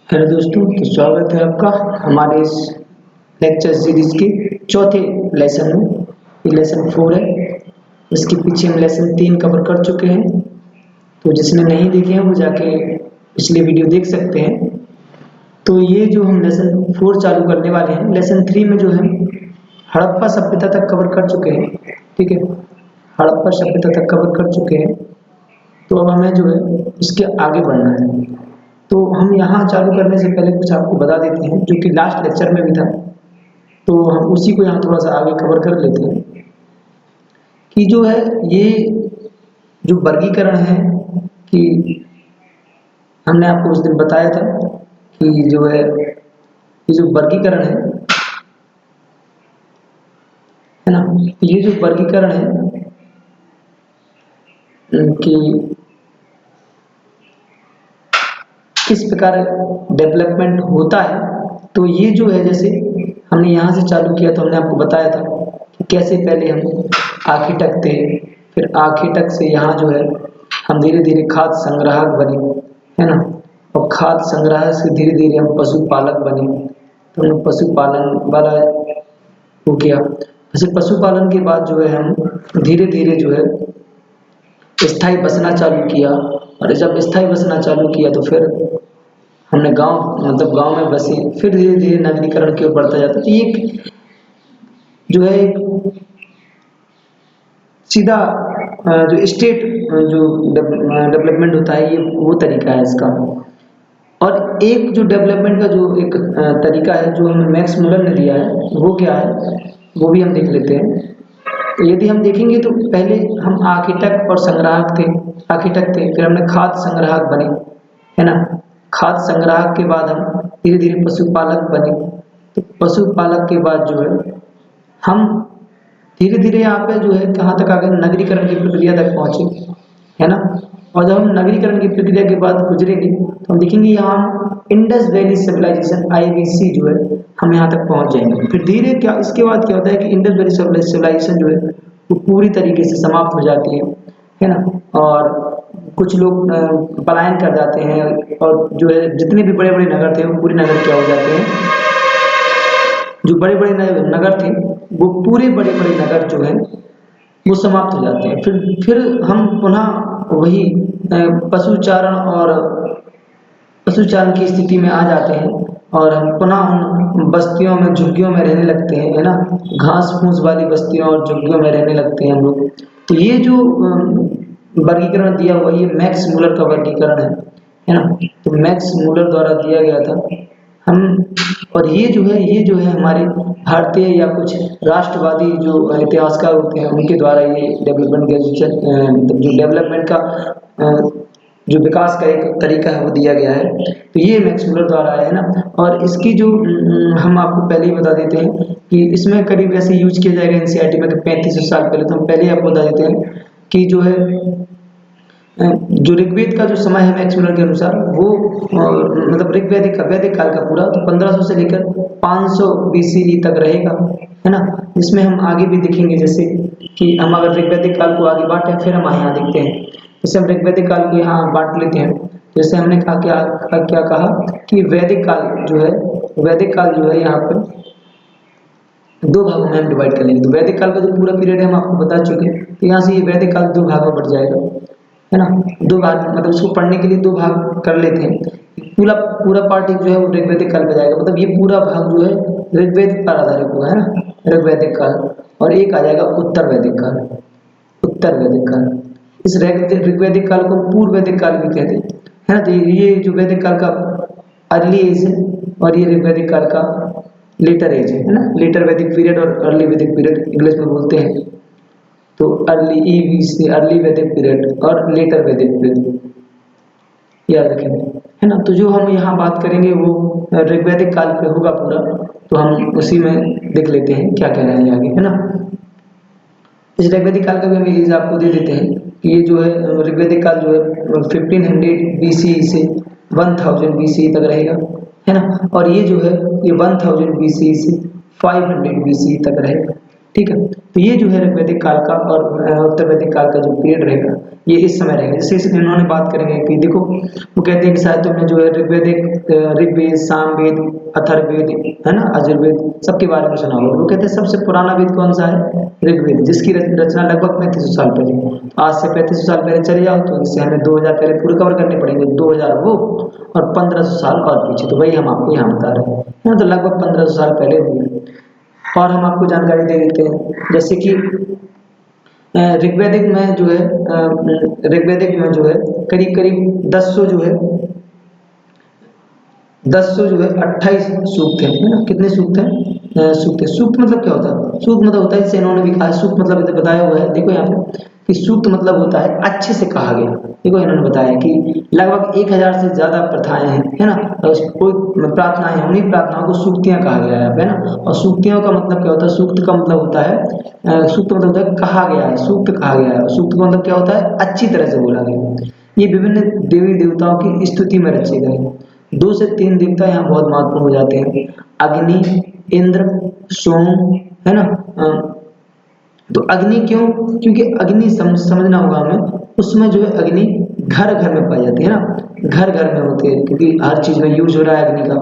Hello दोस्तों, तो स्वागत है आपका हमारे इस लेक्चर सीरीज के चौथे लेसन में। ये लेसन 4 है। इसके पीछे हम लेसन 3 कवर कर चुके हैं, तो जिसने नहीं देखे हैं वो जाके पिछले वीडियो देख सकते हैं। तो ये जो हम लेसन 4 चालू करने वाले हैं, लेसन 3 में जो है हड़प्पा सभ्यता तक कवर कर चुके हैं। ठीक है, हड़प्पा सभ्यता तक कवर कर चुके हैं। तो अब हमें जो है इसके आगे बढ़ना है। तो हम यहाँ चालू करने से पहले कुछ आपको बता देते हैं, जो कि लास्ट लेक्चर में भी था। तो हम उसी को यहाँ थोड़ा सा आगे कवर कर लेते हैं कि जो है ये जो वर्गीकरण है, कि हमने आपको उस दिन बताया था कि जो है ये जो वर्गीकरण है ना, ये जो वर्गीकरण है कि किस प्रकार डेवलपमेंट होता है। तो ये जो है, जैसे हमने यहाँ से चालू किया तो हमने आपको बताया था कि कैसे पहले हम आखिटक थे, फिर आखिटक से यहाँ जो है हम धीरे धीरे खाद्य संग्राहक बने, है ना। और खाद्य संग्राहक से धीरे धीरे हम पशुपालक बने, तो हमने पशुपालन वाला हो गया। वैसे पशुपालन के बाद जो है हम धीरे धीरे जो है स्थायी बसना चालू किया, और जब स्थायी बसना चालू किया तो फिर हमने गांव में बसे, फिर धीरे धीरे नगरीकरण की ओर बढ़ता जाता है। तो ये जो है एक सीधा जो स्टेट जो डेवलपमेंट होता है, ये वो तरीका है इसका। और एक जो डेवलपमेंट का जो एक तरीका है जो हमें मैक्स मुलर ने दिया है, वो क्या है वो भी हम देख लेते हैं। तो यदि हम देखेंगे तो पहले हम आखिटक और संग्राहक थे, आखिटक थे, फिर हमने खाद्य संग्राहक बने, है ना। खाद्य संग्राहक के बाद हम धीरे धीरे पशुपालक बने। तो पशुपालक के बाद जो है हम धीरे धीरे यहाँ पे जो है कहाँ तक आ गए, नगरीकरण की प्रक्रिया तक पहुंचे, है ना। और जब हम नगरीकरण की प्रक्रिया के बाद गुजरेंगे तो हम देखेंगे यहाँ इंडस वैली सिविलाइजेशन IVC जो है हम यहाँ तक पहुंच जाएंगे। फिर धीरे क्या इसके बाद क्या होता है कि इंडस वैली सिविलाइजेशन जो है वो पूरी तरीके से समाप्त हो जाती है ना। और कुछ लोग पलायन कर जाते हैं, और जो है जितने भी बड़े बड़े नगर थे वो पूरे नगर क्या हो जाते हैं, जो बड़े बड़े नगर थे वो पूरे बड़े बड़े नगर जो है वो समाप्त हो जाते हैं। फिर हम पुनः वही पशुचारण की स्थिति में आ जाते हैं, और हम पुनः उन बस्तियों में झुग्गियों में रहने लगते हैं, है ना। घास फूस वाली बस्तियों और झुग्गियों में रहने लगते हैं हम लोग। तो ये जो वर्गीकरण दिया हुआ, ये मैक्स मुलर का वर्गीकरण है ना। तो मैक्स मुलर द्वारा दिया गया था हम। और ये जो है हमारे भारतीय या कुछ राष्ट्रवादी जो इतिहासकार होते हैं उनके द्वारा ये डेवलपमेंट का जो विकास का एक तरीका है वो दिया गया है। तो ये मैक्स मुलर द्वारा है ना। और इसकी जो हम आपको पहले ही बता देते हैं कि इसमें करीब ऐसे यूज किया जाएगा NCERT में कि 3500 साल पहले। तो हम पहले ही आपको बता देते हैं कि जो है जो ऋग्वेद का जो समय है मैक्स मुलर के अनुसार वो मतलब वैदिक काल का पूरा तो 1500 से लेकर 500 BCE तक रहेगा, है ना। जिसमें हम आगे भी देखेंगे, जैसे कि हम अगर ऋग्वैदिक काल को आगे बांटे फिर हम यहाँ देखते हैं। जैसे हम ऋग्वैदिक काल को यहाँ बांट लेते हैं, जैसे हमने कहा क्या कहा कि वैदिक काल जो है यहाँ पर 2 भागों में हम डिवाइड कर लेंगे। तो वैदिक काल का जो पूरा पीरियड है हम आपको बता चुके हैं, तो यहाँ से ये वैदिक काल 2 भागों में बढ़ जाएगा, है ना। 2 भाग मतलब इसको पढ़ने के लिए 2 भाग कर लेते हैं। पूरा पार्ट जो है वो ऋग्वैदिक काल पे जाएगा, मतलब ये पूरा भाग जो है ऋग्वेद पर आधारित होगा, है ना, ऋग्वैदिक काल। और एक आ जाएगा उत्तर वैदिक काल। इस ऋग्वैदिक काल को पूर्व वैदिक काल भी कहते हैं, है ना। तो ये जो वैदिक काल का अर्ली एज है, और ये ऋग्वैदिक काल का लेटर एज है ना। लेटर वैदिक पीरियड और अर्ली वैदिक पीरियड इंग्लिश में बोलते हैं। तो अर्ली वैदिक पीरियड और लेटर वैदिक पीरियड याद रखेंगे, है ना। तो जो हम यहाँ बात करेंगे वो ऋग्वैदिक काल पे होगा पूरा, तो हम उसी में देख लेते हैं क्या कहना है आगे, है ना। इस ऋग्वैदिक काल का भी हम एज आपको दे देते हैं कि ये जो है ऋग्वैदिक काल जो है 1500 BCE से 1000 BCE तक रहेगा, है ना। और ये जो है ये 1000 BCE से 500 BCE तक रहेगा, ठीक है। तो ये जो है ऋग्वैदिक काल का और उत्तर वैदिक काल का जो पीरियड रहेगा ये इस समय रहेगा। जैसे इन्होंने बात करेंगे कि देखो वो कहते हैं कि शायद तुमने जो है ऋग्वेद, सामवेद, अथर्ववेद, है ना, अजुर्वेद सबके बारे में सुना होगा। वो कहते हैं सबसे पुराना वेद कौन सा है? ऋग्वेद, जिसकी रचना लगभग 3500 साल पहले। आज से 3500 साल पहले चले जाओ तो इससे हमें 2000 पहले पूरे कवर करने पड़ेंगे, 2000 वो और 1500 साल और पीछे, तो वही हम आपको यहाँ बता रहे हैं, है ना। तो लगभग 1500 साल पहले हुई। और हम आपको जानकारी दे देते हैं जैसे कि ऋग्वैदिक में जो है करीब करीब 1000 जो है 28 सूक्त है ना। कितने सूक्त हैं? सूक्त है। सूक्त मतलब क्या होता है? सूक्त मतलब होता है, जैसे इन्होंने भी कहा, सूक्त मतलब इधर बताया हुआ है, देखो यहाँ पे कि सूक्त मतलब होता है अच्छे से कहा गया। देखो इन्होंने बताया कि लगभग 1000 से ज्यादा प्रथाएं हैं, है ना। और कोई प्रार्थनाएं हैं, उन्हीं प्रार्थनाओं को सूक्तियां कहा गया है, ना। और सूक्तियों का मतलब क्या होता है? सूक्त का मतलब होता है सूक्त मतलब होता है कहा गया है, सूक्त कहा गया है। सूक्त का मतलब क्या होता है? अच्छी तरह से बोला गया। ये विभिन्न देवी देवताओं की स्तुति में रचे गए। 2 से 3 देवता यहाँ बहुत महत्वपूर्ण हो जाते हैं, अग्नि, इंद्र, सोम, है ना। तो अग्नि क्यों? क्योंकि अग्नि समझना होगा हमें, उसमें जो है अग्नि घर घर में पाई जाती है ना, घर घर में होती है, क्योंकि हर चीज में यूज हो रहा है अग्नि का।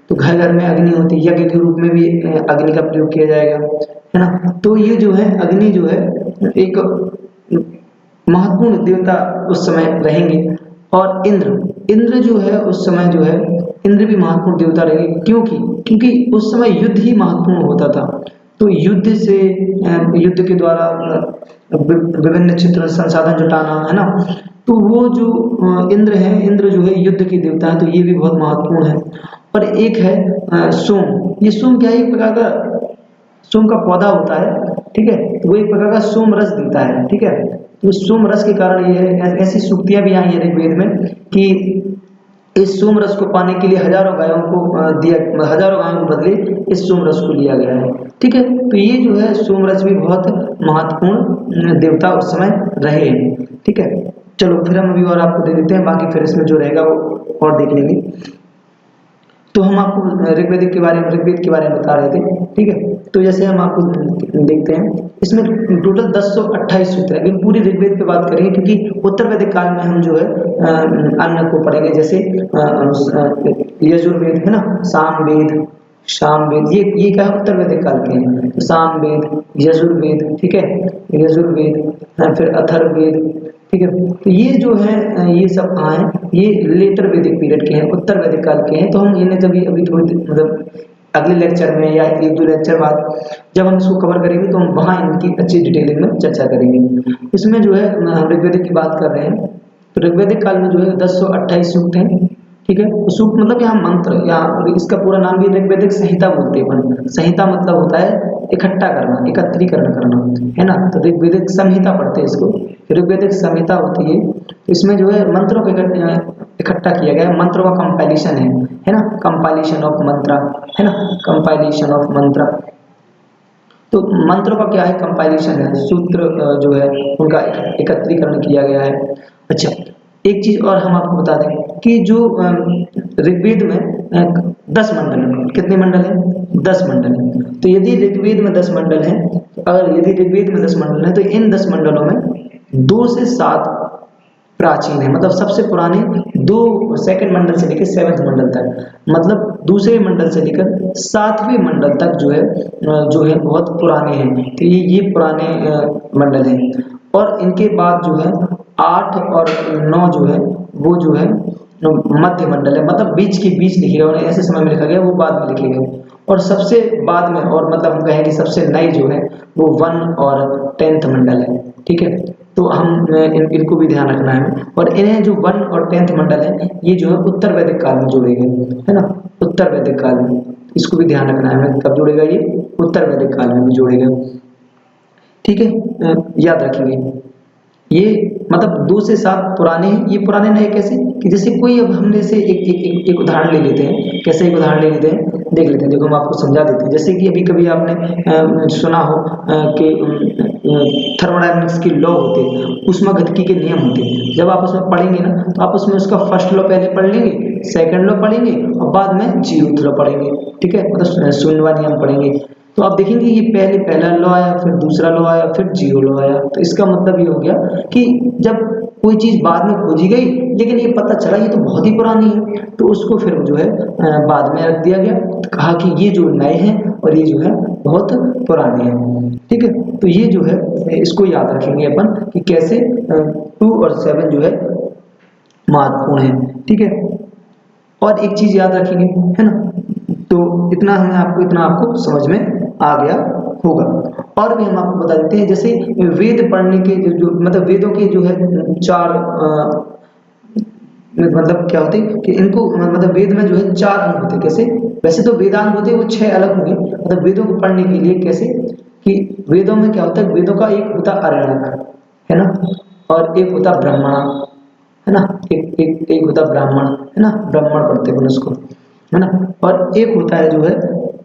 तो घर घर में अग्नि होती है, यज्ञ के रूप में भी अग्नि का प्रयोग किया जाएगा, है ना। तो ये जो है अग्नि जो है एक महत्वपूर्ण देवता उस समय रहेंगे। और इंद्र जो है उस समय जो है इंद्र भी महत्वपूर्ण देवता रहेंगे। क्योंकि उस समय युद्ध ही महत्वपूर्ण होता था। तो युद्ध के द्वारा विभिन्न क्षेत्र संसाधन जुटाना, है ना। तो वो जो इंद्र जो है युद्ध के देवता है, तो ये भी बहुत महत्वपूर्ण है। और एक है सोम। ये सोम क्या है? एक प्रकार का सोम का पौधा होता है, ठीक है। तो वो एक प्रकार का सोम रस देता है, ठीक है। तो सोम रस के कारण ये है, ऐसी सूक्तियां भी आई है ऋग्वेद में कि इस सोम रस को पाने के लिए हजारों गायों को हजारों गायों को बदले इस सोम रस को लिया गया है, ठीक है। तो ये जो है सोम रस भी बहुत महत्वपूर्ण देवता उस समय रहे हैं, ठीक है। चलो फिर हम अभी और आपको दे देते हैं, बाकी फिर इसमें जो रहेगा वो और देख लेंगे। तो हम आपको ऋग्वेद के बारे में बता रहे थे, ठीक है। तो जैसे हम आपको देखते हैं, इसमें टोटल 1028 सूत्र है। लेकिन पूरी ऋग्वेद पे बात करेंगे, क्योंकि उत्तर वैदिक काल में हम जो है अन्य को पढ़ेंगे, जैसे यजुर्वेद, है ना, सामवेद, ये क्या है? उत्तर वैदिक काल के हैं। तो सामवेद, यजुर्वेद, ठीक है, यजुर्वेद, फिर अथर्ववेद, ठीक है। तो ये जो है ये सब कहाँ है? ये लेटर वैदिक पीरियड के हैं, उत्तर वैदिक काल के हैं। तो हम इन्हें जब अभी थोड़ी मतलब अगले लेक्चर में या 1-2 लेक्चर बाद जब हम इसको कवर करेंगे तो हम वहाँ इनकी अच्छी डिटेलिंग में चर्चा करेंगे। इसमें जो है हम ऋग्वेदिक की बात कर रहे हैं, तो ऋग्वेदिक काल में जो है 1028 सूक्त हैं, ठीक है। सूक्त मतलब यहाँ मंत्र, या इसका पूरा नाम भी ऋग्वेदिक संहिता बोलते हैं। संहिता मतलब होता है इकट्ठा करना, एकत्रीकरण करना, है ना। तो ऋग्वेदिक संहिता पढ़ते हैं इसको, ऋग्वेदिक संहिता होती है। इसमें जो है मंत्रों को इकट्ठा किया गया है, मंत्रों का कंपाइलेशन है ना, कंपाइलेशन ऑफ मंत्रा, है ना, कंपाइलेशन ऑफ मंत्रा। तो मंत्रों का क्या है? कंपाइलेशन है, सूत्र जो है उनका एकत्रीकरण किया गया है। अच्छा, एक चीज और हम आपको बता दें कि जो ऋग्वेद में 10 मंडल है। कितने मंडल हैं? 10 मंडल हैं। तो यदि ऋग्वेद में 10 मंडल हैं, यदि ऋग्वेद में 10 मंडल हैं, तो इन 10 मंडलों में 2 से 7 प्राचीन है, मतलब सबसे पुराने 2 सेकंड मंडल से लेकर 7वें मंडल तक, मतलब दूसरे मंडल से लेकर 7वें मंडल तक जो है बहुत पुराने हैं। तो ये पुराने मंडल हैं। और इनके बाद जो है 8 और 9 जो है वो जो है मध्य मंडल है, मतलब बीच के बीच लिखे गए, उन्हें ऐसे समय में लिखा गया, वो बाद में लिखे गए। और सबसे बाद में, और मतलब हम कहें कि सबसे नई जो है वो 1 और 10th मंडल है, ठीक है। तो हम इनको भी ध्यान रखना है। और इन्हें जो 1 और 10th मंडल है, ये जो है उत्तर वैदिक काल में जोड़े गए, है ना, उत्तर वैदिक काल में। इसको भी ध्यान रखना है हमें, कब जोड़ेगा? ये उत्तर वैदिक काल में भी जोड़ेगा, ठीक है। याद रखेंगे ये, मतलब 2 से 7 पुराने हैं। ये पुराने नए कैसे? कि जैसे कोई, अब हमने से एक उदाहरण ले लेते हैं। कैसे एक उदाहरण ले लेते हैं, देख लेते हैं। देखो हम आपको समझा देते हैं। जैसे कि अभी कभी आपने सुना हो कि थर्मोडायनेमिक्स की लॉ होते हैं, ऊष्मागतिकी के नियम होते हैं। जब आप उसमें पढ़ेंगे ना, तो आप उसमें उसका फर्स्ट लॉ पहले पढ़ लेंगे, सेकंड लॉ पढ़ेंगे और बाद में जीरोथ लॉ पढ़ेंगे, ठीक है, मतलब शून्यवान नियम पढ़ेंगे। तो आप देखेंगे ये पहले पहला लॉ आया, फिर दूसरा लॉ आया, फिर जीरो लॉ आया। तो इसका मतलब ये हो गया कि जब कोई चीज बाद में खोजी गई लेकिन ये पता चला ये तो बहुत ही पुरानी है, तो उसको फिर जो है बाद में रख दिया गया, तो कहा कि ये जो नए हैं और ये जो है बहुत पुराने हैं। ठीक है, तो ये जो है इसको याद रखेंगे अपन कि कैसे 2 और 7 जो है महत्वपूर्ण है। ठीक है, और एक चीज याद रखेंगे, है ना, तो इतना आपको समझ में आ गया होगा। और भी हम आपको बता देते हैं, जैसे वेद पढ़ने के जो मतलब वेदों के जो है चार मतलब क्या होते हैं कि इनको मतलब वेद में जो है चार अंग होते हैं। कैसे? वैसे तो वेदांग होते हैं वो 6 अलग होंगे, मतलब वेदों को पढ़ने के लिए कैसे कि वेदों में क्या होता है, वेदों का एक होता अरण्यक, है ना, और एक होता ब्राह्मण, है ना, एक होता ब्राह्मण, है ना, ब्राह्मण पढ़ते हैं उसको, है ना, और एक होता है जो है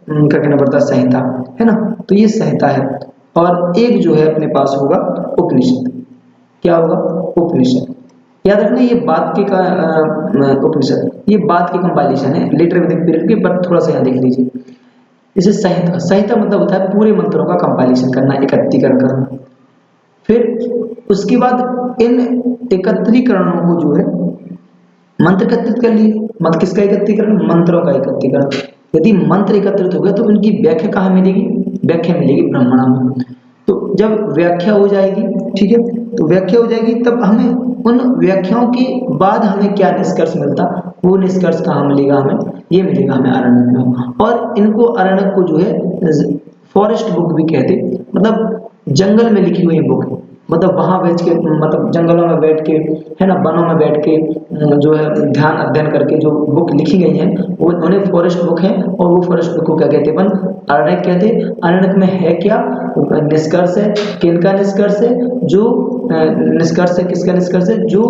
क्या कहना पड़ता है, संहिता, है ना, तो ये संहिता है। और एक जो है अपने पास होगा उपनिषद। क्या होगा? उपनिषद। याद रखना ये बात के का उपनिषद, ये बात के कंपाइलेशन है लेटर वैदिक पीरियड के, पर थोड़ा सा यहाँ देख लीजिए। जैसे संहिता, संहिता मतलब होता है पूरे मंत्रों का कंपाइलेशन करना, एकत्रीकरण करना। फिर उसके बाद इन एकत्रीकरणों को जो है मंत्र एकत्रित कर लिए। मत किसका एकत्रीकरण? मंत्रों का एकत्रीकरण। यदि मंत्र एकत्रित हो गया तो उनकी व्याख्या कहाँ मिलेगी? व्याख्या मिलेगी ब्राह्मणा में। तो जब व्याख्या हो जाएगी, ठीक है, तो व्याख्या हो जाएगी तब हमें उन व्याख्याओं के बाद हमें क्या निष्कर्ष मिलता, वो निष्कर्ष कहाँ मिलेगा हमें? ये मिलेगा हमें आरण्यक में। और इनको आरण्यक को जो है फॉरेस्ट बुक भी कहते, मतलब जंगल में लिखी हुई बुक, मतलब वहां बैठ के, मतलब जंगलों में बैठ के, है ना, वनों में बैठ के जो है ध्यान अध्ययन करके जो बुक लिखी गई है वो उन्हें फॉरेस्ट बुक है। और वो फॉरेस्ट बुक को क्या कहते हैं? अपन अरण्यक कहते हैं। अरण्यक में है क्या? निष्कर्ष है। किनका निष्कर्ष है? जो निष्कर्ष है, किसका निष्कर्ष है? जो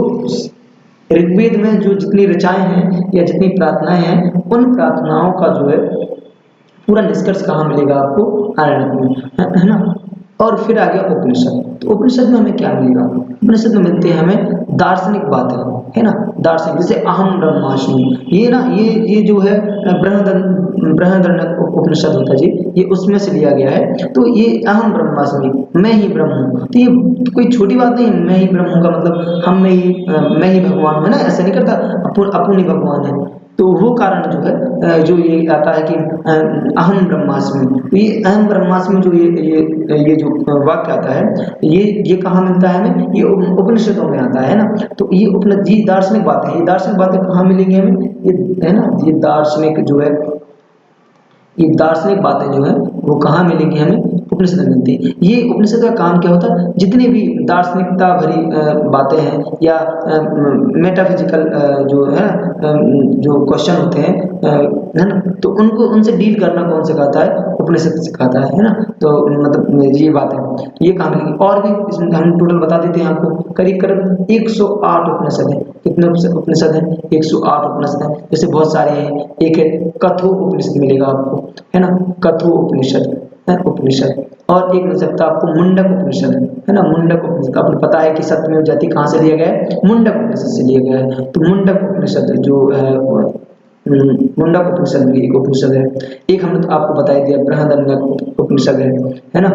ऋग्वेद में जो जितनी ऋचाएं हैं या जितनी प्रार्थनाएं हैं, उन प्रार्थनाओं का जो है पूरा निष्कर्ष कहाँ मिलेगा आपको? आरण्यक में, है ना। और फिर आ गया उपनिषद। तो उपनिषद में हमें क्या मिलेगा? उपनिषद में मिलते हैं हमें दार्शनिक बातें, है ना, दार्शनिक, जैसे अहम ब्रह्मास्मि, ये ना, ये जो है बृहदारण्यक उपनिषद होता है जी, ये उसमें से लिया गया है। तो ये अहम ब्रह्मास्मि, मैं ही ब्रह्म हूँ, तो ये कोई छोटी बात नहीं। मैं ही ब्रह्म हूँ का मतलब हम में ही मैं ही भगवान हूँ, है ना, ऐसा नहीं करता, अपुन ही भगवान है। तो वो कारण जो है जो ये आता है कि अहम ब्रह्मास्मि, तो ये अहम ब्रह्मास्मि जो ये जो वाक्य आता है, ये कहाँ मिलता है हमें? ये उपनिषदों में आता है ना। तो ये उपनिषद, ये दार्शनिक बातें हैं। ये दार्शनिक बातें कहाँ मिलेंगी हमें? ये, है ना, ये दार्शनिक जो है, ये दार्शनिक बातें जो है वो कहाँ मिलेंगी हमें? उपनिषद में मिलती है। ये उपनिषद का काम क्या होता है? जितनी भी दार्शनिकता भरी बातें हैं या मेटाफिजिकल जो है जो क्वेश्चन होते हैं, है ना, तो उनको उनसे डील करना कौन सिखाता है? उपनिषद सिखाता है ना। तो मतलब ये बात है, ये कहाँ मिलेगी? और भी इसमें हम टोटल बता देते हैं आपको, करीब करीब 108 उपनिषद है। कितने उपनिषद है? 108 उपनिषद है। जैसे बहुत सारे हैं, एक है कठो उपनिषद मिलेगा आपको, है ना, कठो उपनिषद है उपनिषद। और एक मिल सकता है आपको मुंडक उपनिषद, है ना, मुंडक उपनिषद। आपको पता है कि सत्यमेव जयते कहाँ से लिया गया है? मुंडक उपनिषद से लिया गया है। तो मुंडक उपनिषद जो है मुंडक उपनिषद भी एक उपनिषद है। एक हमने तो आपको बता ही दिया बृहदारण्यक उपनिषद है ना,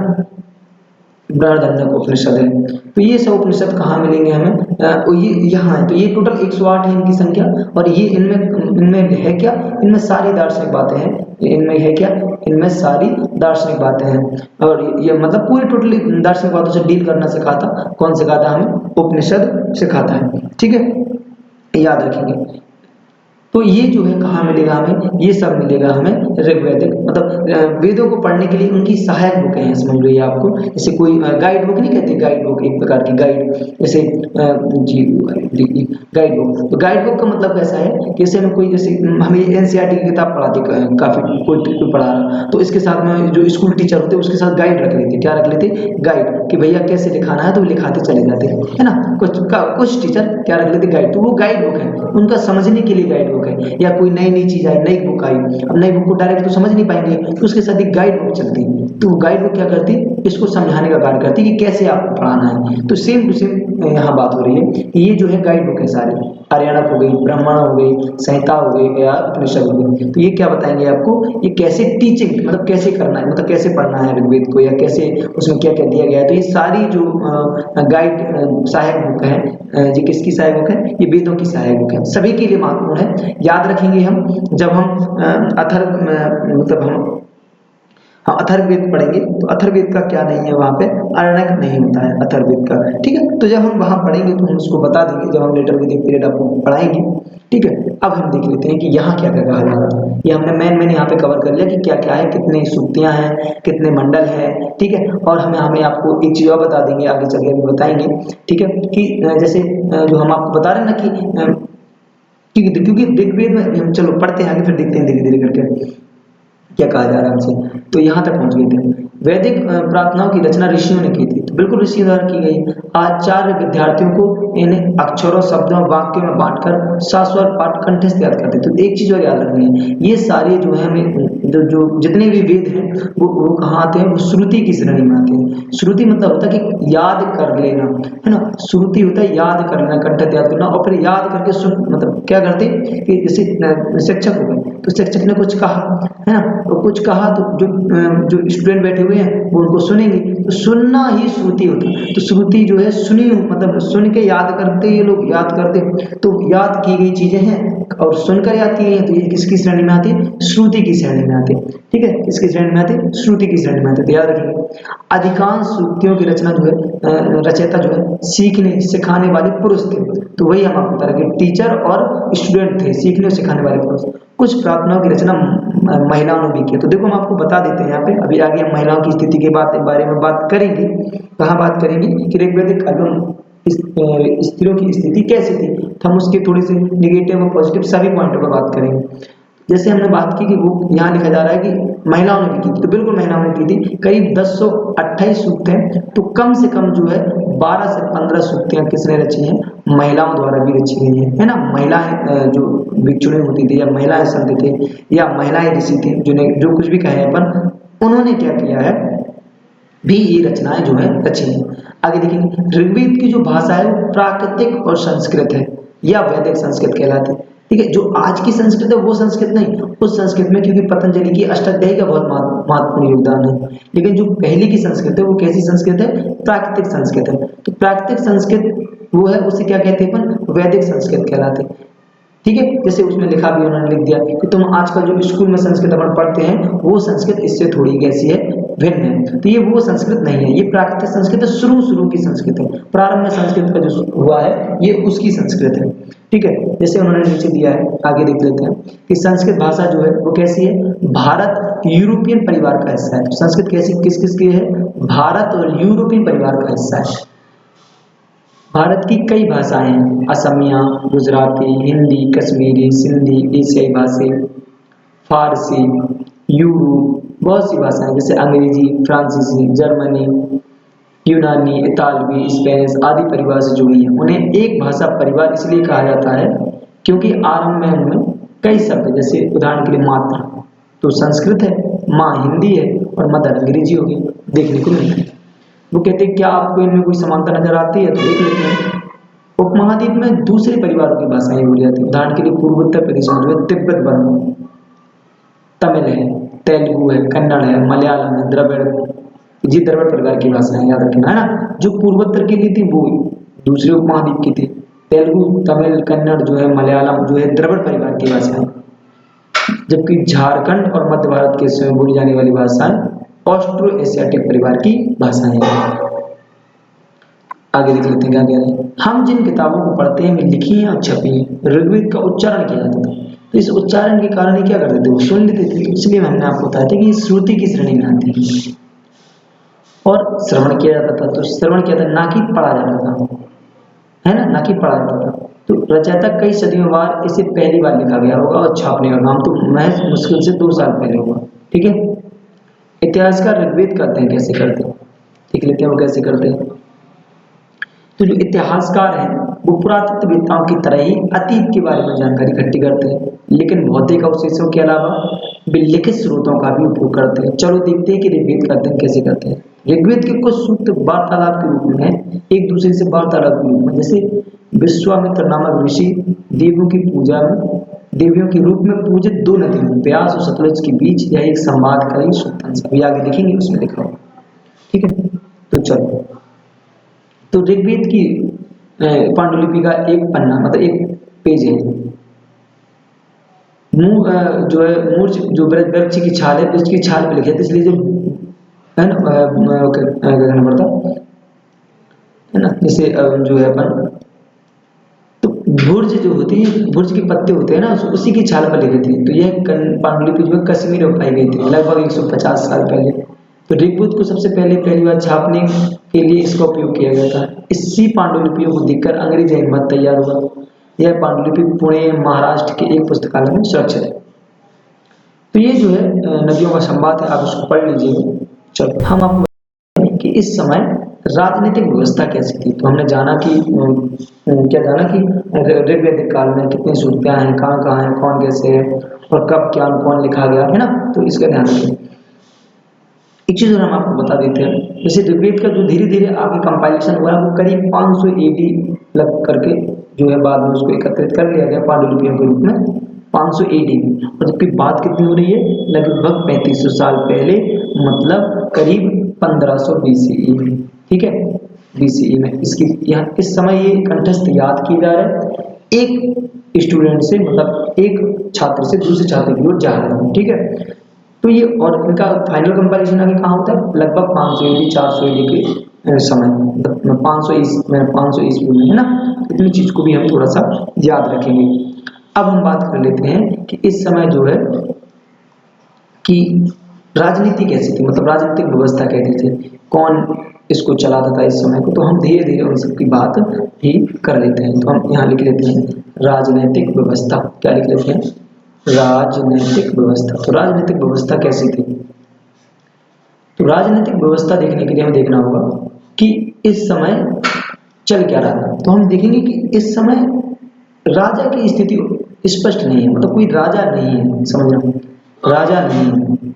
बृहदारण्यक उपनिषद है। तो ये सब उपनिषद कहाँ मिलेंगे हमें? ये यहाँ है। तो ये टोटल 108 है इनकी संख्या। और ये इनमें है क्या? इनमें सारी दार्शनिक बातें हैं। इनमें है क्या? इनमें सारी दार्शनिक बातें हैं। और ये मतलब पूरी टोटली दार्शनिक बातों से डील करना सिखाता कौन सिखाता हमें? उपनिषद सिखाता है। ठीक है, याद रखेंगे। तो ये जो है कहाँ मिलेगा हमें? ये सब मिलेगा हमें ऋग्वैदिक, मतलब वेदों को पढ़ने के लिए उनकी सहायक बुकें हैं, समझ लो ये आपको। जैसे कोई गाइड बुक नहीं कहते, गाइड बुक एक प्रकार की गाइड, जैसे जी गाइड बुक। तो गाइड बुक का मतलब कैसा है कि जैसे में कोई, जैसे हमें एनसीईआरटी की किताब पढ़ाते काफी, कोई पढ़ा रहा, तो इसके साथ में जो स्कूल टीचर होते उसके साथ गाइड रख लेते। क्या रख लेते? गाइड, कि भैया कैसे लिखाना है, तो लिखाते चले जाते, है ना। कुछ टीचर क्या रख लेते? गाइड। तो वो गाइड बुक है, उनका समझने के लिए गाइड बुक है। या कोई नई नई चीज आई, नई बुक आई, अब नई बुक को डायरेक्ट तो समझ नहीं पाएंगे, तो उसके साथ एक गाइड बुक चलती है। तो वो गाइड बुक क्या करती? इसको समझाने का कार्य करती है कि कैसे आपको पढ़ाना है। तो सेम टू सेम यहाँ बात हो रही है कि ये जो है गाइड बुक है सारी, आर्याणक हो गई, ब्राह्मण हो गई, संहिता हो गई या उपनिषद हो गई। तो ये क्या बताएंगे आपको, ये कैसे टीचिंग मतलब कैसे करना है, मतलब कैसे पढ़ना है ऋग्वेद को, या कैसे उसमें क्या क्या दिया गया है। तो ये सारी जो गाइड सहायक बुक है, ये किसकी सहायक बुक है, ये वेदों की सहायक बुक है, सभी के लिए महत्वपूर्ण है। याद रखेंगे हम जब हम मतलब हम अथर्ववेद पढ़ेंगे तो अथर्ववेद का क्या नहीं है वहाँ पे, आरण्यक नहीं होता है अथर्ववेद का, ठीक है। तो जब हम वहाँ पढ़ेंगे तो हम उसको बता देंगे जब हम लेटर वैदिक पीरियड आपको पढ़ाएंगे, ठीक है। अब हम देख लेते हैं कि यहाँ क्या क्या कहा जा रहा है। ये हमने मैंने यहाँ पे कवर कर लिया कि क्या क्या है, कितनी सूक्तियाँ हैं, कितने मंडल हैं, ठीक है। और हमें आपको एक चीज और बता देंगे, आगे चल के अभी बताएंगे, ठीक है, कि जैसे जो हम आपको बता रहे हैं ना कि क्योंकि ऋग्वेद में हम चलो पढ़ते हैं आगे, फिर देखते हैं धीरे धीरे करके क्या कहा जा रहा है हमसे। तो यहाँ तक पहुंच गए थे। वैदिक प्रार्थनाओं की रचना ऋषियों ने की थी, तो बिल्कुल ऋषियों द्वारा की गई। आचार्य विद्यार्थियों को इन अक्षरों, शब्दों, वाक्यों में बांटकर शाश्वत पाठ कंठस्थ याद करते। तो एक चीज और याद रखनी है, ये सारे जो है हमें जो जितने भी वेद हैं वो कहाँ आते हैं, वो श्रुति की श्रेणी में आते हैं। श्रुति मतलब होता है कि याद कर लेना, है ना। श्रुति होता है याद कर लेना, कंठस्थ याद करना, और फिर याद करके सुन, मतलब क्या करते कि जैसे शिक्षक हो गए तो शिक्षक ने कुछ कहा, है ना, तो कुछ कहा तो जो स्टूडेंट बैठे हुए हैं वो उनको सुनेंगे, तो सुनना ही श्रुति होता है। तो श्रुति जो है सुनी, मतलब सुन के याद करते, ये लोग याद करते, तो याद की गई चीजें हैं और सुनकर याद की गई हैं, तो ये किसकी श्रेणी में आती है, श्रुति की श्रेणी में आती है, ठीक है। किसकी श्रेणी में आती है, श्रुति की श्रेणी में आती है, तो याद रखिए। अधिकांश सूक्तियों की रचना जो है रचयिता जो है सीखने सिखाने वाले पुरुष थे। तो वही हम आपको बता रहे कि टीचर और स्टूडेंट थे, सीखने और सिखाने वाले पुरुष। कुछ प्रार्थनाओं की रचना महिलाओं ने भी की। तो देखो हम आपको बता देते हैं यहाँ पे, अभी आगे हम महिलाओं की स्थिति के बारे में बात करेंगे। कहाँ बात करेंगे कि ऋग्वैदिक काल में स्त्रियों की स्थिति कैसी थी, तो हम उसके थोड़े से निगेटिव और पॉजिटिव सभी पॉइंटों पर बात करेंगे। जैसे हमने बात की कि वो यहाँ लिखा जा रहा है कि महिलाओं ने भी की थी, तो बिल्कुल महिलाओं ने की थी। करीब 1028 सूक्त हैं, तो कम से कम जो है 12 से 15 सूक्तियाँ किसने रची हैं, महिलाओं द्वारा भी रची गई है ना। महिलाएं जो भिक्षुणी होती थी, या महिलाएं संत थे, या महिलाएं ऋषि थे, जिन्हें जो कुछ भी कहे अपन, उन्होंने क्या किया है भी ये रचनाएं जो है रची हैं। आगे देखेंगे, ऋग्वेद की जो भाषा है वो प्राकृतिक और संस्कृत है, या वैदिक संस्कृत कहलाती है, ठीक है। जो आज की संस्कृत है वो संस्कृत नहीं, उस संस्कृत में क्योंकि पतंजलि की अष्टाध्यायी का बहुत महत्वपूर्ण योगदान है। लेकिन जो पहले की संस्कृत है वो कैसी संस्कृत है, प्राकृतिक संस्कृत है। तो प्राकृतिक संस्कृत वो है, उसे क्या कहते हैं अपन, वैदिक संस्कृत कहलाते हैं, ठीक है। जैसे उसमें लिखा भी उन्होंने लिख दिया कि तुम आजकल जो स्कूल में संस्कृत अपन पढ़ते हैं वो संस्कृत इससे थोड़ी कैसी है, भिन्न है। तो ये वो संस्कृत नहीं है, ये प्राकृतिक संस्कृत है, शुरू की संस्कृत है, प्रारंभ में संस्कृत का जो हुआ है ये उसकी संस्कृत है, ठीक है। जैसे उन्होंने नीचे दिया है, आगे देख लेते हैं कि संस्कृत भाषा जो है वो कैसी है, भारत यूरोपियन परिवार का हिस्सा है। तो संस्कृत कैसी किस किस की है, भारत और यूरोपियन परिवार का हिस्सा है। भारत की कई भाषाएं हैं, असमिया, गुजराती, हिंदी, कश्मीरी, सिंधी, एशियाई भाषाएं, फारसी, यूरोप, बहुत सी भाषाएं जैसे अंग्रेजी, फ्रांसीसी, जर्मनी, यूनानी, इतालवी, स्पेनिश आदि परिवार से जुड़ी है। उन्हें एक भाषा परिवार इसलिए कहा जाता है क्योंकि आरंभ में उनमें कई शब्द, जैसे उदाहरण के लिए मातृ तो संस्कृत है, माँ हिंदी है, और मदर अंग्रेजी होगी, देखने को मिलता है। वो कहते हैं क्या आपको इनमें कोई समानता नजर आती है, तो देख लेते हैं। उपमहाद्वीप में दूसरे परिवारों की भाषाएं बोली जाती है। उदाहरण के लिए पूर्वोत्तर प्रदेश में जो है तिब्बत वर्मा, तमिल है, तेलुगु है, कन्नड़ है, मलयालम है, द्रविड़, ये द्रविड़ परिवार की भाषा है, याद रखना, है ना। जो पूर्वोत्तर के लिए थी वो दूसरे उपमहाद्वीप की थी। तेलुगु, तमिल, कन्नड़ जो है, मलयालम जो है द्रविड़ परिवार की भाषा है। जबकि झारखंड और मध्य भारत के समय बोली जाने वाली भाषाएं ऑस्ट्रो एशियाटिक परिवार की भाषाएं हैं। आगे देख लेते हैं क्या कह रहे हैं। हम जिन किताबों को पढ़ते हैं वे लिखी हैं और छपी हैं। ऋग्वेद का उच्चारण किया जाता था, तो इस उच्चारण के कारण ये क्या करते थे, वो सुन लेते थे। इसलिए हमने आपको बताया था कि श्रुति की श्रेणी में आती है। और श्रवण किया जाता था, तो श्रवण किया था, ना कि पढ़ा जाता था, है ना कि पढ़ा जाता था। तो रचयिता कई सदियों बाद इसे पहली बार लिखा गया होगा, और छापने का काम तो महज मुश्किल से 2 साल पहले हुआ, ठीक है। इतिहासकार ऋग्वेद करते हैं कैसे करते हैं, देख लेते हैं वो कैसे करते हैं। तो जो इतिहासकार हैं वो पुरातत्ववेत्ताओं की तरह ही अतीत के बारे में जानकारी इकट्ठी करते हैं, लेकिन भौतिक अवशेषों के अलावा वे लिखित स्रोतों का भी उपयोग करते हैं। चलो देखते हैं कि ऋग्वेद का अध्ययन कैसे करते हैं। ऋग्वेद के कुछ सूक्त वार्तालाप के रूप में है, एक दूसरे से वार्तालाप के रूप में, जैसे विश्वामित्र नामक ऋषि देवों की पूजा में देवियों के रूप में पूजित दो नदियों ब्यास और सतलुज के बीच यह एक संवाद का ही सूक्तांश। अभी आगे लिखेंगे उसमें लिखा होगा, ठीक है। तो चलो, तो ऋग्वेद की पांडुलिपि का एक पन्ना मतलब एक पेज है, जो है मूर्छ जो वृक्ष की छाल है उसकी छाल पे लिखे थे, इसलिए जो है ना क्या कहना पड़ता है ना, जैसे जो है अपन तो भुर्ज जो होती है, भुर्ज के पत्ते होते हैं ना, उसी की छाल पर लिखी थी। तो यह पांडुलिपि जो है कश्मीर में पाई गई थी लगभग 150 साल पहले। तो ऋग्वेद को सबसे पहली बार छापने के लिए इसका उपयोग किया गया था। इसी पांडुलिपियों को देखकर अंग्रेजी हिम्मत तैयार हुआ। यह पांडुलिपि पुणे महाराष्ट्र के एक पुस्तकालय में सुरक्षित है। तो ये जो है नदियों का संवाद है, आप उसको पढ़ लीजिएगा। चलो, हम आपको बताएं कि इस समय राजनीतिक व्यवस्था कैसी थी। तो हमने जाना कि क्या जाना कि ऋग्वैदिक काल में कितनी सूक्तियां हैं, कहाँ हैं, कौन कैसे है और कब क्या कौन लिखा गया है ना, तो इसका ध्यान रखें। एक चीज और हम आपको बता देते हैं, जैसे ऋग्वेद का जो धीरे धीरे आगे कंपाइलेशन हुआ है वो करीब 500 AD लग करके जो है बाद में उसको एकत्रित कर लिया गया पांडुलिपियों के रूप में 500 AD में। और जबकि बात कितनी हो रही है, लगभग 3500 साल पहले, मतलब करीब 1500 BCE में, ठीक है, BCE में। इसकी यहाँ इस समय ये कंठस्थ याद किया जा रहा है एक स्टूडेंट से, मतलब एक छात्र से दूसरे छात्र की ओर जा रहा है, ठीक है। तो ये और इनका फाइनल कंपैरिजन आगे कहाँ होता है, लगभग 500 AD 400 AD के समय, मतलब 500 ईस्वी में, है ना। इतनी चीज को भी हम थोड़ा सा याद रखेंगे। अब हम बात कर लेते हैं कि इस समय जो है कि राजनीति कैसी थी, मतलब राजनीतिक व्यवस्था कैसी थी, कौन इसको चलाता था इस समय को। तो हम धीरे धीरे उन सबकी बात भी कर लेते हैं। तो हम यहाँ लिख लेते हैं राजनीतिक व्यवस्था। क्या लिख लेते हैं, राजनीतिक व्यवस्था। तो राजनीतिक व्यवस्था कैसी थी, तो राजनीतिक व्यवस्था देखने के लिए हमें देखना होगा कि इस समय चल क्या रहा था। तो हम देखेंगे कि इस समय राजा की स्थिति स्पष्ट नहीं है, मतलब कोई राजा नहीं है, समझना, राजा नहीं है,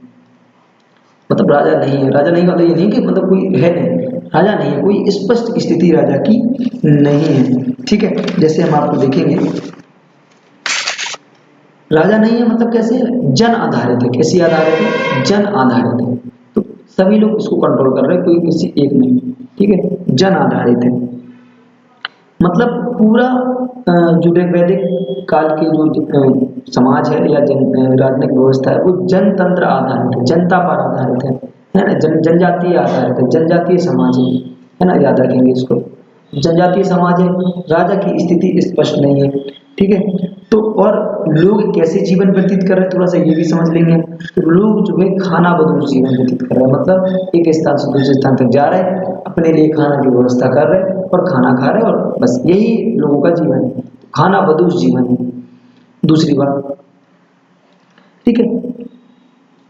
मतलब राजा नहीं है। राजा नहीं का मतलब ये नहीं कि मतलब कोई है नहीं, राजा नहीं है, कोई स्पष्ट स्थिति राजा की नहीं है, ठीक है। जैसे हम आपको देखेंगे राजा नहीं है मतलब कैसे है, जन आधारित है। कैसी आधारित है, जन आधारित है। तो सभी लोग इसको कंट्रोल कर रहे हैं, कोई किसी एक नहीं, ठीक है, जन आधारित है। मतलब पूरा जो वैदिक काल के जो समाज है या राजनीतिक व्यवस्था है वो जनतंत्र आधारित है, जनता पर आधारित है ना, जनजातीय आधारित है, जनजातीय समाज है ना, याद रखेंगे इसको, जनजातीय समाज है। राजा की स्थिति स्पष्ट नहीं है, ठीक है। तो और लोग कैसे जीवन व्यतीत कर रहे हैं, थोड़ा सा ये भी समझ लेंगे। तो लोग जो है खाना बदोश जीवन व्यतीत कर रहे हैं, मतलब एक स्थान से दूसरे स्थान तक जा रहे हैं, अपने लिए खाना की व्यवस्था कर रहे हैं और खाना खा रहे हैं, और बस यही लोगों का जीवन है, खाना बदोश जीवन है। दूसरी बात, ठीक है।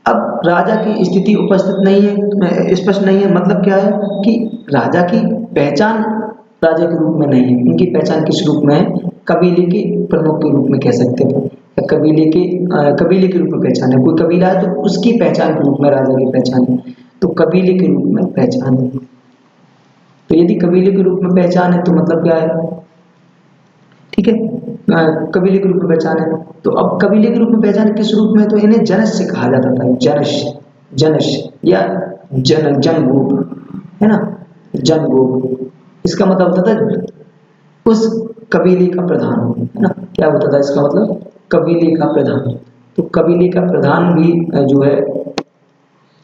अब राजा की स्थिति उपस्थित नहीं है, स्पष्ट नहीं है, मतलब क्या है कि राजा की पहचान राजा के रूप में नहीं है। इनकी पहचान किस रूप में है, कबीले के प्रमुख के रूप में कह सकते हैं, या कबीले के रूप में पहचान है। कोई कबीला है तो उसकी पहचान के रूप में राजा की पहचान है, तो कबीले के रूप में पहचान है। तो यदि कबीले के रूप में पहचान है तो मतलब क्या है, ठीक है, कबीले के रूप में पहचान है। तो अब कबीले के रूप में पहचान किस रूप में, तो इन्हें जनस्य कहा जाता था, जनस्य या जनगोप, है ना, जनगोप। इसका मतलब होता था उस कबीले का प्रधान, है ना। क्या होता था इसका मतलब, कबीले का प्रधान। तो कबीले का प्रधान भी जो है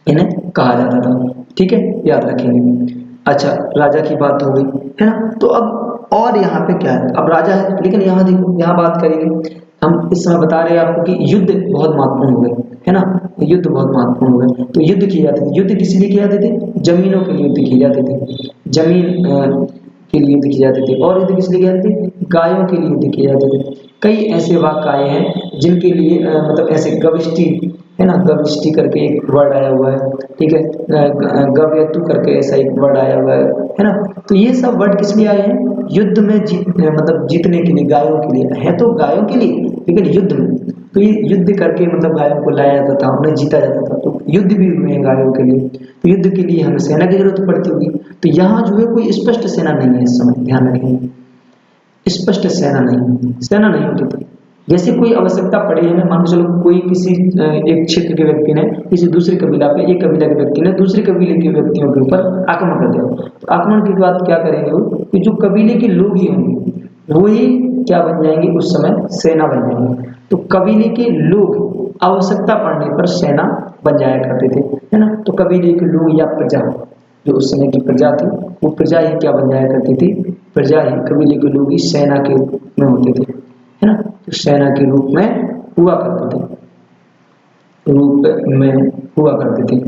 इन्हें कहा जाता था, ठीक है, याद रखेंगे। अच्छा, राजा की बात हो गई, है ना। तो अब और यहाँ पे क्या है, अब राजा है, लेकिन यहाँ देखो, यहाँ बात करेंगे हम इस समय बता रहे हैं आपको कि युद्ध बहुत महत्वपूर्ण हो गए, है ना, युद्ध बहुत महत्वपूर्ण हो गए। तो युद्ध किए जाते थे, युद्ध किस लिए किए जाते थे, जमीनों के लिए युद्ध किए जाते थे, जमीन के लिए युद्ध किए जाते थे। और युद्ध किस लिए किए जाते थे, गायों के लिए युद्ध किए जाते थे। कई ऐसे वाक्य आए हैं जिनके लिए मतलब ऐसे गविष्टि, है ना, गविष्टि करके एक वर्ड आया हुआ है, ठीक है, गव्यतु करके ऐसा एक वर्ड आया हुआ है ना। तो ये सब वर्ड किस लिए आए हैं, युद्ध में मतलब जीतने के लिए, गायों के लिए है, तो गायों के लिए, लेकिन युद्ध में, तो ये युद्ध करके मतलब गायों को लाया जाता था, उन्हें जीता जाता था। तो युद्ध भी हुए हैं गायों के लिए, तो युद्ध के लिए हमें सेना की जरूरत पड़ती होगी। तो यहाँ जो है कोई स्पष्ट सेना नहीं है, इस समय ध्यान रखेंगे, स्पष्ट सेना नहीं होती थी। जैसे कोई आवश्यकता पड़ी है, मान के चलो कोई किसी एक क्षेत्र के व्यक्ति ने किसी दूसरे कबीला पे, एक कबीला के व्यक्ति ने दूसरे कबीले के व्यक्तियों के ऊपर आक्रमण कर दिया, तो आक्रमण के बाद क्या करेंगे वो, कि जो कबीले के लोग ही होंगे वही क्या बन जाएंगे, उस समय सेना बन जाएंगे। तो कबीले के लोग आवश्यकता पड़ने पर सेना बन जाया करते थे, है ना। तो कबीले के लोग या प्रजा, जो उस समय की प्रजा थी, वो प्रजा ही क्या बन जाया करती थी, प्रजा ही, कबीले के लोग ही सेना के रूप में होते थे, है ना। तो सेना के रूप में हुआ करते थे, रूप में हुआ करते थे,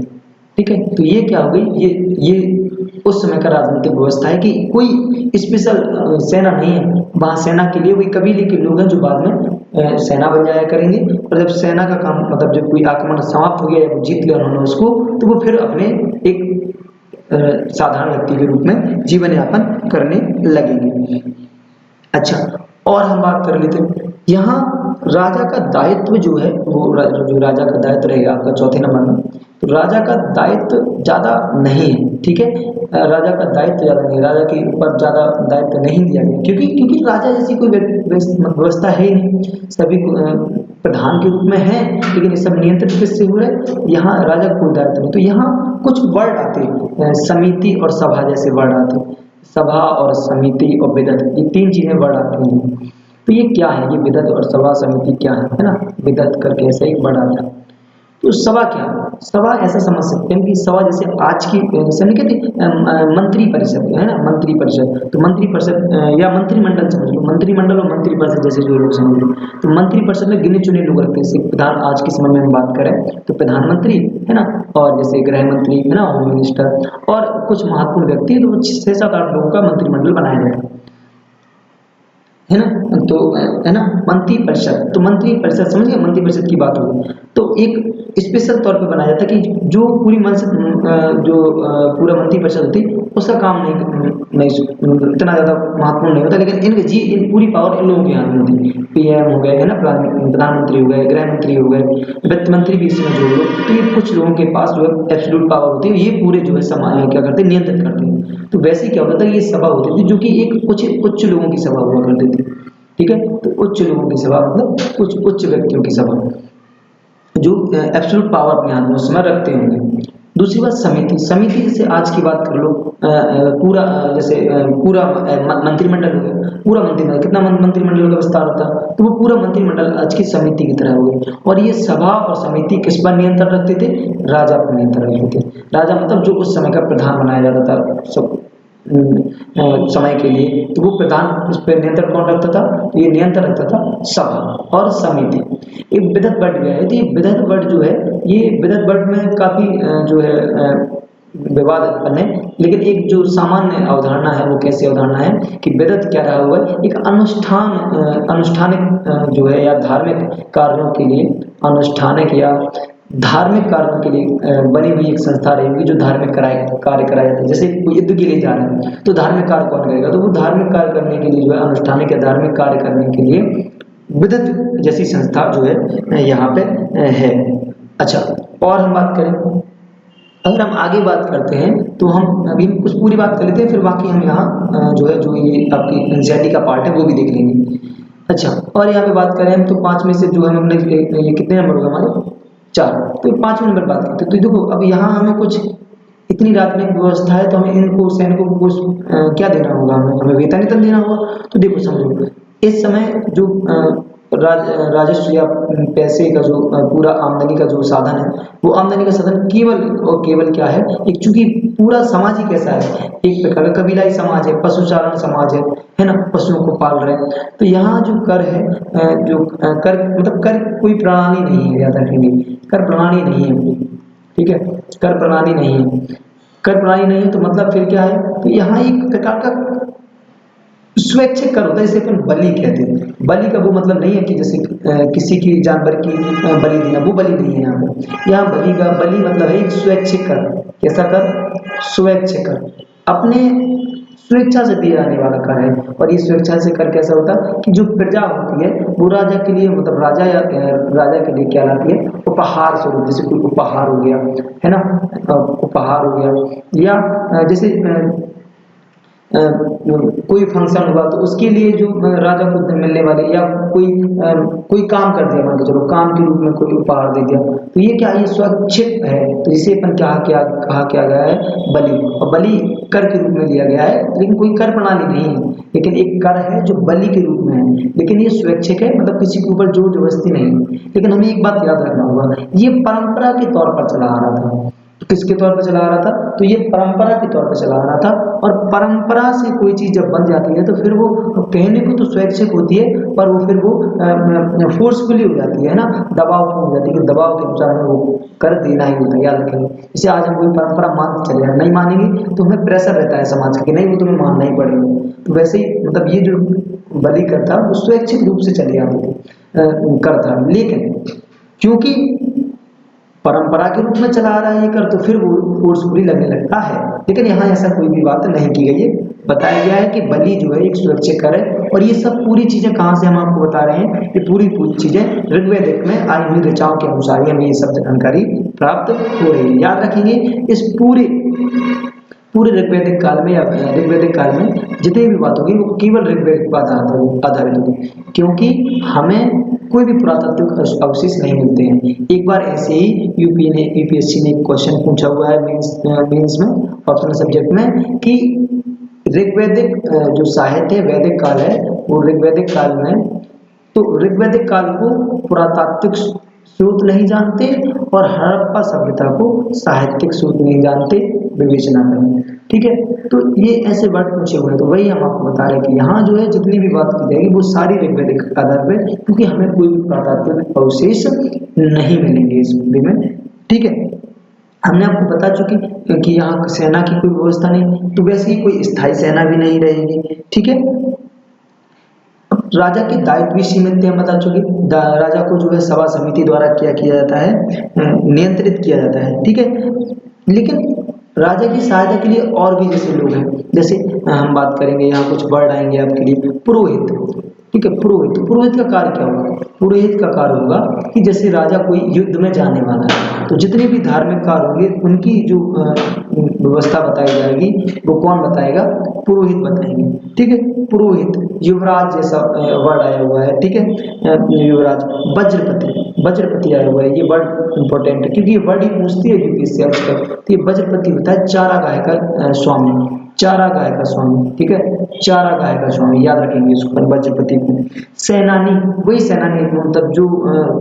ठीक है। तो ये क्या हो गई, ये उस समय का राजनीतिक व्यवस्था है कि कोई स्पेशल सेना नहीं है, वहां सेना के लिए वही कबीले के लोग हैं जो बाद में सेना बन जाया करेंगे। और जब सेना का काम, मतलब जब कोई आक्रमण समाप्त हो गया या वो जीत लिया उन्होंने उसको, तो वो फिर अपने एक साधारण व्यक्ति के रूप में जीवन यापन करने लगेंगे। अच्छा, और हम बात कर लेते हैं यहाँ राजा का दायित्व जो है, वो जो राजा का दायित्व रहेगा आपका चौथे नंबर में, तो राजा का दायित्व ज्यादा नहीं है, ठीक है। राजा का दायित्व ज्यादा नहीं, राजा के ऊपर ज्यादा दायित्व नहीं दिया गया, क्योंकि राजा जैसी कोई व्यवस्था है ही नहीं, सभी प्रधान के रूप में है, लेकिन ये सब नियंत्रित किससे हो रहे हैं, यहाँ राजा को कोई दायित्व नहीं। तो यहाँ कुछ वर्ड आते हैं, समिति और सभा जैसे वर्ड आते हैं, सभा और समिति और विदत, ये तीन चीजें वर्ड आती हैं। तो ये क्या है, ये विदत और सभा समिति क्या है ना, विदत करके ऐसा एक वर्ड आता है। तो सभा क्या है, सभा ऐसा समझ सकते हैं कि सभा जैसे आज की, जैसे नहीं कहते मंत्री परिषद, है ना, मंत्री परिषद, तो मंत्री परिषद या मंत्रिमंडल समझ लो, मंत्रिमंडल और मंत्री परिषद जैसे जो लोग समझ लो, तो मंत्री परिषद में गिने चुने लोग रखते हैं, जैसे प्रधान, आज के समय में हम बात करें तो प्रधानमंत्री, है ना, और जैसे गृह मंत्री, है ना, होम मिनिस्टर, और कुछ महत्वपूर्ण व्यक्ति, तो 6-7-8 लोगों का मंत्रिमंडल बनाया जाता है ना। तो है ना मंत्री परिषद, तो मंत्री परिषद समझ गए, मंत्री परिषद की बात होगी, तो एक स्पेशल तौर पे बनाया जाता है कि जो पूरी पूरा मंत्री परिषद होती है उसका काम नहीं इतना ज्यादा महत्वपूर्ण नहीं होता, लेकिन इन पूरी पावर इन लोगों के हाथ में होती है। पीएम हो गए, है ना, प्रधानमंत्री हो गए, गृह मंत्री हो गए, वित्त मंत्री भी इसमें जोड़ लो, तो ये कुछ लोगों के पास जो है एब्सोल्यूट पावर होती है, ये पूरे जो है समाज क्या करते हैं, नियंत्रित करते हैं। तो वैसे क्या होता था, ये सभा होती थी जो कि एक उच्च लोगों की सभा हुआ करती थी, ठीक है। तो उच्च लोगों की सभा मतलब कुछ उच्च व्यक्तियों की सभा, जो एब्सोल्यूट पावर अपने हाथ में उस समय रखते होंगे। दूसरी बात समिति, समिति जैसे आज की बात कर लो, पूरा जैसे पूरा मंत्रिमंडल हो गया, पूरा मंत्रिमंडल, कितना मंत्रिमंडल का विस्तार होता है, तो वो पूरा मंत्रिमंडल आज की समिति की तरह हो गई। और ये सभा और समिति किस पर नियंत्रण रखते थे, राजा पर नियंत्रण रखते थे। राजा मतलब जो उस समय का प्रधान बनाया जाता था सब समय के लिए, तो वो प्रधान, उस पर नियंत्रण कौन रखता था, तो ये नियंत्रण रखता था सभा और समिति। एक विदत वर्ड भी है, तो ये विदत वर्ड जो है, ये विदत वर्ड में काफी जो है विवाद उत्पन्न है, लेकिन एक जो सामान्य अवधारणा है वो कैसी अवधारणा है कि विदत क्या रहा हुआ है, एक अनुष्ठानिक जो है या धार्मिक कार्यों के लिए, अनुष्ठानिक या धार्मिक कार्यों के लिए बनी हुई एक संस्था रहेगी जो धार्मिक कार्य कराया जाता है। जैसे कोई युद्ध के लिए जा रहे हैं तो धार्मिक कार्य कौन करेगा, तो वो धार्मिक कार्य करने के लिए जो है, अनुष्ठानिक या धार्मिक कार्य करने के लिए विदत जैसी संस्था जो है यहाँ पे है। अच्छा, और हम बात करें, अगर हम आगे बात करते हैं तो हम अभी कुछ पूरी बात कर लेते हैं, फिर बाकी हम यहाँ जो है, जो ये आपकी एंजाइटी का पार्ट है वो भी देख लेंगे। अच्छा, और यहाँ पे बात करें हम तो 5 में से जो है हमने ये कितने नंबर होगा हमारे, 4, तो 5वें नंबर बात करते हैं। तो देखो अब यहाँ हमें कुछ इतनी राजनीतिक व्यवस्था है, तो हमें इनको सैनिकों को कुछ क्या देना होगा, हमें वेतन देना होगा। तो देखो समझो, इस समय जो राजस्व या पैसे का जो पूरा आमदनी का जो साधन है, वो आमदनी का साधन केवल और केवल क्या है, एक चूंकि पूरा समाज ही कैसा है, एक प्रकार का कबीलाई समाज है, पशुचारण समाज है ना, पशुओं को पाल रहे हैं। तो यहाँ जो कर है, जो कर मतलब कर कोई प्रणाली नहीं है, याद रखेंगे, कर प्रणाली नहीं है, ठीक है, कर प्रणाली नहीं है, कर प्रणाली नहीं है, तो मतलब फिर क्या है, तो यहाँ एक प्रकार का स्वैच्छिक कर होता है, जैसे अपन बलि कहते हैं। बलि का वो मतलब नहीं है कि जैसे किसी की जानवर की बलि देना, वो बलि नहीं है यहाँ पे। यहाँ बलि मतलब है एक स्वैच्छिक कर। कैसा कर, स्वैच्छिक कर, अपने स्वेच्छा से दिया जाने वाला कर है। और ये स्वेच्छा से कर कैसा होता है कि जो प्रजा होती है वो राजा के लिए, मतलब राजा या राजा के लिए क्या लाती है, उपहार स्वरूप, जैसे कोई उपहार हो गया, है ना, उपहार हो गया, या जैसे कोई फंक्शन हुआ तो उसके लिए जो राजा को मिलने वाले, या कोई काम कर दिया, मान के चलो काम के रूप में कोई उपहार दे दिया, तो ये क्या, ये स्वैच्छिक है। तो इसे अपन क्या क्या कहा क्या गया है, बलि। और बलि कर के रूप में लिया गया है, लेकिन कोई कर प्रणाली नहीं है, लेकिन एक कर है जो बलि के रूप में है, लेकिन ये स्वैच्छिक है, मतलब किसी के ऊपर जोर जबरदस्ती नहीं है। लेकिन हमें एक बात याद रखना होगा, ये परंपरा के तौर पर चला आ रहा था। तो किसके तौर पर चला आ रहा था, तो ये परंपरा के तौर पर चला आ रहा था। और परंपरा से कोई चीज जब बन जाती है तो फिर वो कहने को तो स्वैच्छिक होती है, पर वो फिर वो फोर्सफुली हो जाती है ना, दबाव हो जाती है कि दबाव के अनुसार हमें वो कर देना ही होता है, याद रखेंगे। जैसे आज हम कोई परंपरा मानते चले जाए, नहीं मानेंगे तो हमें प्रेशर रहता है समाज का कि नहीं, वो तुम्हें मानना ही पड़ेगा। तो वैसे ही मतलब ये जो बलि करता वो स्वैच्छिक रूप से चली आती थी करता, लेकिन क्योंकि परंपरा के रूप में चला आ रहा है ये कर, तो फिर वो फोर्सफुली लगने लगता है। लेकिन यहाँ ऐसा कोई भी बात नहीं की गई है, बताया गया है कि बलि जो है एक स्वैच्छिक कर है। और ये सब पूरी चीजें कहाँ से हम आपको बता रहे हैं, ये पूरी पूरी चीजें ऋग्वेदिक में आई हुई ऋचाओं के अनुसार ही हमें ये सब जानकारी प्राप्त हो रही है। याद रखेंगे, इस पूरे पूरे ऋग्वैदिक काल में या ऋग्वैदिक काल में जितनी भी बात होगी वो केवल ऋग्वेद पर आधारित होगी, क्योंकि हमें कोई भी पुरातात्विक अवशेष नहीं मिलते हैं। एक बार ऐसे ही यूपीएससी ने एक क्वेश्चन पूछा हुआ है मेंस में, ऑप्शनल सब्जेक्ट में, कि ऋग्वैदिक जो साहित्य है, वैदिक काल है, वो ऋग्वैदिक काल में, तो ऋग्वैदिक काल को पुरातात्विक स्रोत नहीं जानते और हड़प्पा सभ्यता को साहित्यिक स्रोत नहीं जानते, विवेचना करें। ठीक है, तो ये ऐसे वर्ड पूछे हुए हैं, तो वही हम आपको बता रहे हैं कि यहाँ जो है जितनी भी बात की जाएगी वो सारी ऋग्वैदिक आधार पे, क्योंकि हमें कोई भी पुरातात्विक अवशेष नहीं मिलेंगे इस मूवी में। ठीक है, हमने आपको बता चुकी कि यहाँ सेना की कोई व्यवस्था नहीं, तो वैसे ही कोई स्थायी सेना भी नहीं रहेगी। ठीक है, राजा के दायित्व भी सीमित थे, हम बता चुके। राजा को जो है सभा समिति द्वारा क्या किया जाता है, नियंत्रित किया जाता है। ठीक है, लेकिन राजा की सहायता के लिए और भी जैसे लोग हैं, जैसे हम बात करेंगे, यहाँ कुछ वर्ड आएंगे आपके लिए, पुरोहित। ठीक है, पुरोहित, पुरोहित का कार्य क्या होगा, पुरोहित का कार्य होगा कि जैसे राजा कोई युद्ध में जाने वाला है, तो जितने भी धार्मिक कार्य होंगे उनकी जो व्यवस्था बताई जाएगी वो कौन बताएगा, पुरोहित बताएंगे। ठीक है, पुरोहित, युवराज जैसा वर्ड आया हुआ है। ठीक है, युवराज, वज्रपति, वज्रपति आया हुआ है, ये वर्ड इंपॉर्टेंट है क्योंकि ये वर्ड ही पूछती है यूपीएससी आजकल। तो ये वज्रपति होता है चारागाह का स्वामी, चारागाह का स्वामी। ठीक है, चारागाह का स्वामी, याद रखेंगे इसको, वज्रपति को। सेनानी, वही सेनानी, मतलब जो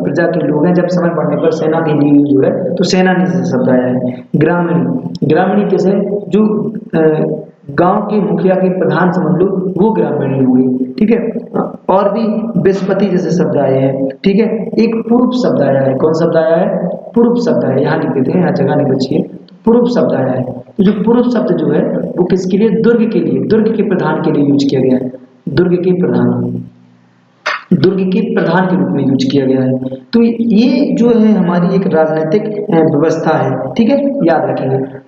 प्रजा के लोग हैं, जब समय पड़ने पर सेनानी यूज हो है, तो सेनानी से शब्द आया है। ग्रामीणी, ग्रामीणी कैसे, जो गांव के मुखिया के प्रधान समझ लो, वो ग्रामीणी हुई। ठीक है, और भी बृहस्पति जैसे शब्द आए हैं। ठीक है, एक पूर्व शब्द आया है, कौन शब्द आया है, पूर्व शब्द है, यहाँ लिख देते हैं, यहाँ जगह नहीं बची है, पूर्व शब्द आया है। तो जो पूर्व शब्द जो है वो किसके लिए, दुर्ग के लिए, दुर्ग के प्रधान के लिए यूज किया गया है, दुर्ग के प्रधान, दुर्ग के प्रधान के रूप में यूज किया गया है। तो ये जो है हमारी एक राजनीतिक व्यवस्था है। ठीक है, याद रखेंगे।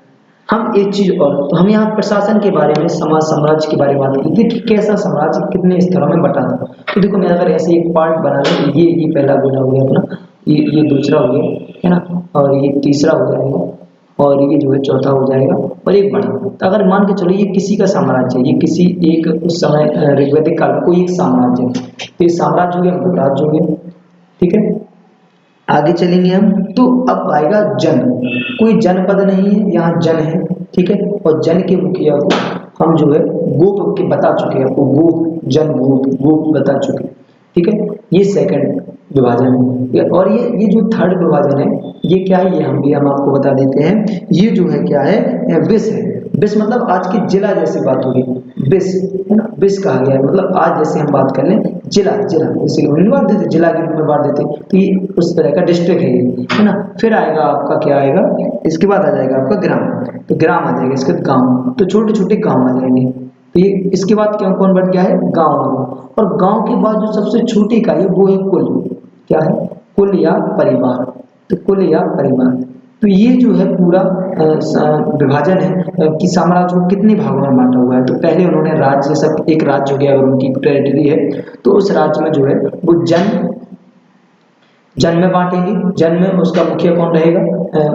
हम एक चीज और, तो हम यहाँ प्रशासन के बारे में, समाज साम्राज्य के बारे में बात की थी कि कैसा साम्राज्य कितने स्तरों में बटा था। तो देखो, मैं अगर ऐसे एक पार्ट बना लूँ, तो ये पहला गुना हो गया अपना, ये दूसरा हो गया, है ना, और ये तीसरा हो जाएगा, और ये जो है चौथा हो जाएगा, और एक बड़ा। तो अगर मान के चलो ये किसी का साम्राज्य है, ये किसी एक उस समय ऋग्वैदिक काल में कोई एक साम्राज्य है, तो ये साम्राज्य हो गया, राज्य हो गया। ठीक है, आगे चलेंगे हम, तो अब आएगा जन। कोई जनपद नहीं है, यहाँ जन है। ठीक है, और जन के मुखिया को हम जो है गोप के बता चुके हैं आपको, गोप, जन, गोप, गोप बता चुके हैं। ठीक है, ये सेकंड विभाजन है। और ये जो थर्ड विभाजन है, ये क्या है, ये हम आपको बता देते हैं। ये जो है क्या है, विष है। विष मतलब आज की जिला जैसी बात होगी, विष, है ना, विष कहा गया है, मतलब आज जैसे हम बात कर लें जिला, जिला जैसे बांट देते, जिला के रूप में बांट देते, तो ये उस तरह का डिस्ट्रिक्ट है ये, है ना। फिर आएगा आपका क्या आएगा, इसके बाद आ जाएगा आपका ग्राम, तो ग्राम आ जाएगा, इसके बाद गाँव, तो छोटे छोटे गाँव आ जाएंगे। तो ये इसके बाद क्या, कौन बढ़ गया है, गाँव। और गाँव के बाद जो सबसे छोटी इकाई है वो है कुल, क्या है, कुल या परिवार। तो कुल या परिवार, तो ये जो है पूरा विभाजन है कि साम्राज्य को कितने भागों में बांटा हुआ है। तो पहले उन्होंने राज्य, सब एक राज्य हो गया अगर उनकी टेरिटरी है तो उस राज्य में जो है वो जन में बांटेंगे। जन में उसका मुखिया कौन रहेगा,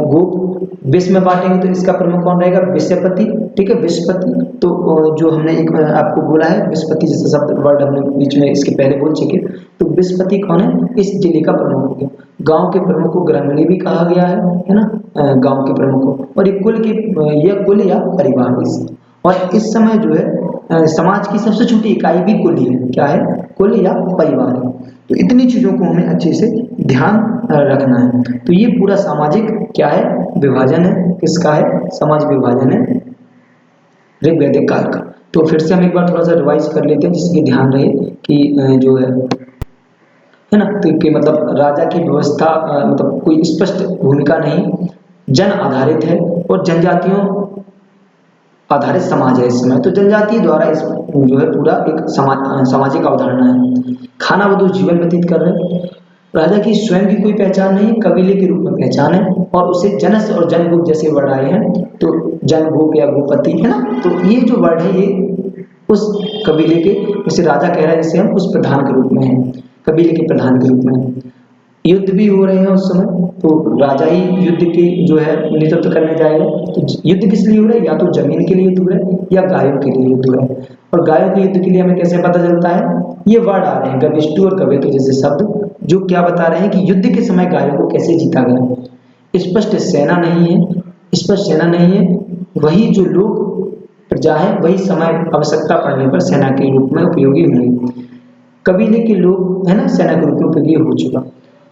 गोप। विष में बांटेंगे तो इसका प्रमुख कौन रहेगा, विषपति। ठीक है, विषपति। तो जो हमने एक आपको बोला है विषपति जैसा शब्द वर्ड हमने बीच में इसके पहले बोल चुके। तो विषपति कौन है, इस जिले का प्रमुख हो गया। गांव के प्रमुख को ग्रामीणी भी कहा गया है ना, गांव के प्रमुख को। और ये कुल की, यह कुल या परिवार इस। और इस समय जो है समाज की सबसे छोटी इकाई भी कुल ही है। क्या है, कुल या परिवार है। तो इतनी चीजों को हमें अच्छे से ध्यान रखना है। तो ये पूरा सामाजिक क्या है, विभाजन है। किसका है, समाज विभाजन है ऋग्वैदिक काल का। तो फिर से हम एक बार थोड़ा सा रिवाइज कर लेते हैं जिसके ध्यान रहे कि जो है ना, तो कि मतलब राजा की व्यवस्था मतलब कोई स्पष्ट भूमिका नहीं, जन आधारित है और जनजातियों आधारित समाज है इस समय। तो जनजाति द्वारा इस जो है पूरा एक सामाजिक अवधारणा है। खाना बदोश जीवन व्यतीत कर रहे हैं। राजा की स्वयं की कोई पहचान नहीं, कबीले के रूप में पहचान है। और उसे जनस और जनगुप जैसे वर्ड आए हैं, तो जनगुप या गोपति है ना, तो ये जो वर्ड है ये उस कबीले के, जैसे राजा कह रहा है जैसे हम उस प्रधान के रूप में है, कबीले के प्रधान के रूप में। युद्ध भी हो रहे हैं उस समय, तो राजा ही युद्ध की जो है नेतृत्व करने जाएगा। तो युद्ध किस लिए हो रहा है, या तो जमीन के लिए युद्ध हो रहा है या गायों के लिए युद्ध हो रहा है। और गायों के युद्ध के लिए हमें कैसे पता चलता है, ये वर्ड आ रहे हैं गविष्टु और गवेतु जैसे शब्द, जो क्या बता रहे हैं कि युद्ध के समय गायों को कैसे जीता गया। स्पष्ट सेना नहीं है, स्पष्ट सेना नहीं है, वही जो लोग प्रजा है वही समय आवश्यकता पड़ने पर सेना के रूप में उपयोगी होंगे। कबीले के लोग है ना सेना के रूप में उपयोगी हो चुका।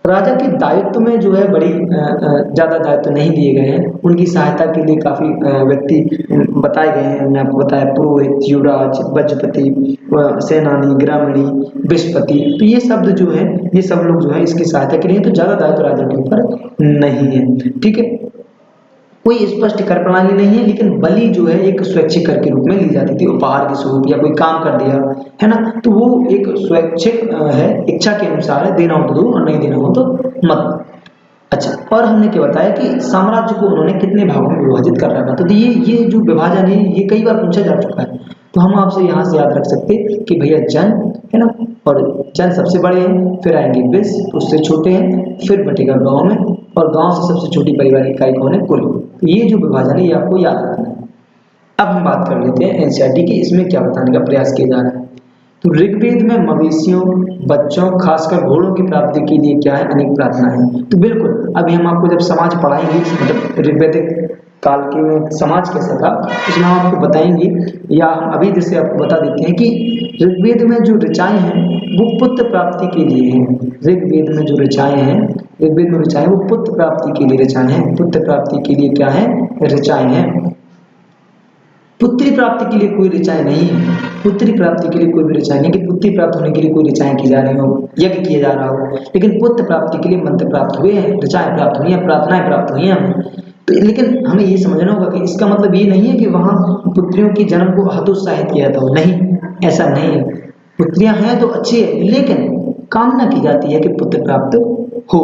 राजा के दायित्व में जो है बड़ी ज्यादा दायित्व नहीं दिए गए हैं। उनकी सहायता के लिए काफी व्यक्ति बताए गए हैं। हमने आपको बताया पुरोहित, युवराज, वज्रपति, सेनानी, ग्रामीणी, विषपति। तो ये शब्द जो है, ये सब लोग जो है इसकी सहायता के लिए, तो ज्यादा दायित्व राजा के ऊपर नहीं है। ठीक है, कोई स्पष्ट कर प्रणाली नहीं है, लेकिन बलि जो है एक स्वैच्छिक कर के रूप में ली जाती थी, उपहार के स्वरूप, या कोई काम कर दिया है ना, तो वो एक स्वैच्छिक है, इच्छा के अनुसार है, देना हो तो दो और नहीं देना हो तो मत। अच्छा, और हमने क्या बताया कि साम्राज्य को उन्होंने कितने भागों में विभाजित कर रखा था। तो ये जो विभाजन है ये कई बार पूछा जा चुका है। तो हम आपसे यहाँ से याद रख सकते हैं कि भैया जन है ना, और जन सबसे बड़े हैं, फिर आएंगे विष, उससे छोटे हैं, फिर बटेगा गांव में, और गांव से सबसे छोटी पारिवारिक इकाई कौन है, कुल। तो ये जो विभाजन है ये आपको याद रखना है। अब हम बात कर लेते हैं एनसीईआरटी की, इसमें क्या बताने का प्रयास किया जा रहा है। तो ऋग्वेद में मवेशियों, बच्चों, खासकर घोड़ों की प्राप्ति के लिए क्या है, अनेक प्रार्थनाएं हैं। तो बिल्कुल अभी हम आपको जब समाज पढ़ाएंगे, मतलब ऋग्वेदिक काल के में समाज कैसा था उसमें हम आपको बताएंगे, या हम अभी जैसे आपको बता देते हैं कि ऋग्वेद में जो ऋचाएं हैं वो पुत्र प्राप्ति के लिए हैं। ऋग्वेद में जो ऋचाएं हैं, ऋग्वेद में ऋचाएं वो पुत्र प्राप्ति के लिए ऋचाएं हैं। पुत्र प्राप्ति के लिए क्या है, ऋचाएं हैं। पुत्री प्राप्ति के लिए कोई ऋचाएं नहीं है। पुत्री प्राप्ति के लिए कोई भी ऋचाएं नहीं, कि पुत्री प्राप्त होने के लिए कोई ऋचाएं की जा रही हो, यज्ञ किया जा रहा हो, लेकिन पुत्र प्राप्ति के लिए मंत्र प्राप्त हुए हैं, ऋचाएं प्राप्त हुई हैं, प्रार्थनाएं प्राप्त हुई हैं। तो लेकिन हमें ये समझना होगा कि इसका मतलब ये नहीं है कि वहां पुत्रियों के जन्म को हतोत्साहित किया जाता हो, नहीं, ऐसा नहीं है। पुत्रियां हैं तो अच्छी है, लेकिन कामना की जाती है कि पुत्र प्राप्त हो।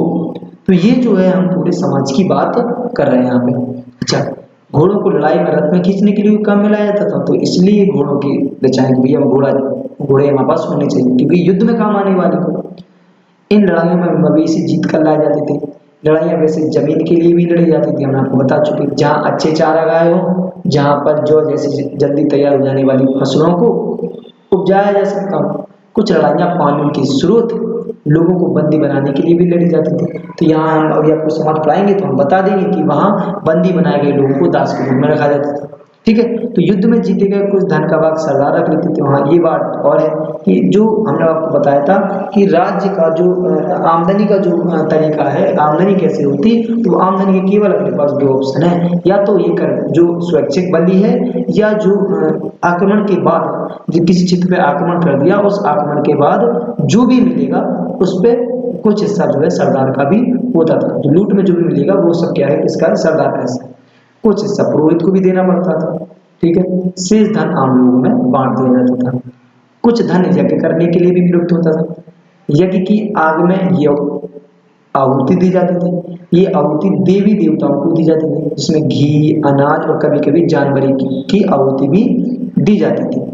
तो ये जो है हम पूरे समाज की बात कर रहे हैं यहाँ पे। अच्छा, घोड़ों को लड़ाई में रथ में खींचने के लिए काम में लाया जाता था, तो इसलिए घोड़ों की रचाएं कि भैया घोड़े हमारे पास होने चाहिए क्योंकि युद्ध में काम आने वाले हो। इन लड़ाइयों में मवेशी जीत कर लाए जाते थे। लड़ाइयाँ वैसे जमीन के लिए भी लड़ी जाती थी, हमने आपको बता चुके। जहाँ अच्छे चारागाह हो, जहाँ पर जो जैसे जल्दी तैयार हो जाने वाली फसलों को उपजाया जा सकता हो। कुछ लड़ाइयाँ पानी के स्रोत, लोगों को बंदी बनाने के लिए भी लड़ी जाती थी। तो यहाँ हम अभी आपको समाज पढ़ाएंगे तो हम बता देंगे कि वहाँ बंदी बनाए गए लोगों को दास के रूप में रखा जाता था। ठीक है, तो युद्ध में जीते गए कुछ धन का भाग सरदार रख लेते थे वहाँ। ये बात और है कि जो हमने आपको बताया था कि राज्य का जो आमदनी का जो तरीका है, आमदनी कैसे होती, तो आमदनी के केवल अपने पास दो ऑप्शन है, या तो ये कर जो स्वैच्छिक बंदी है, या जो आक्रमण के बाद जो किसी क्षेत्र पे आक्रमण कर दिया, उस आक्रमण के बाद जो भी मिलेगा उस पर कुछ हिस्सा जो है सरदार का भी होता था। जो लूट में जो भी मिलेगा वो सब क्या है, किसका, सरदार का हिस्सा। कुछ हिस्सा पुरोहित को भी देना पड़ता था। ठीक है, शेष धन आम लोगों में बांट दिया जाता था। कुछ धन यज्ञ करने के लिए भी प्रयुक्त होता था। यज्ञ की आग में आहुति दी जाती थी। ये आहुति देवी देवताओं को दी जाती थी, जिसमें घी, अनाज और कभी कभी जानवरों की आहुति भी दी जाती थी।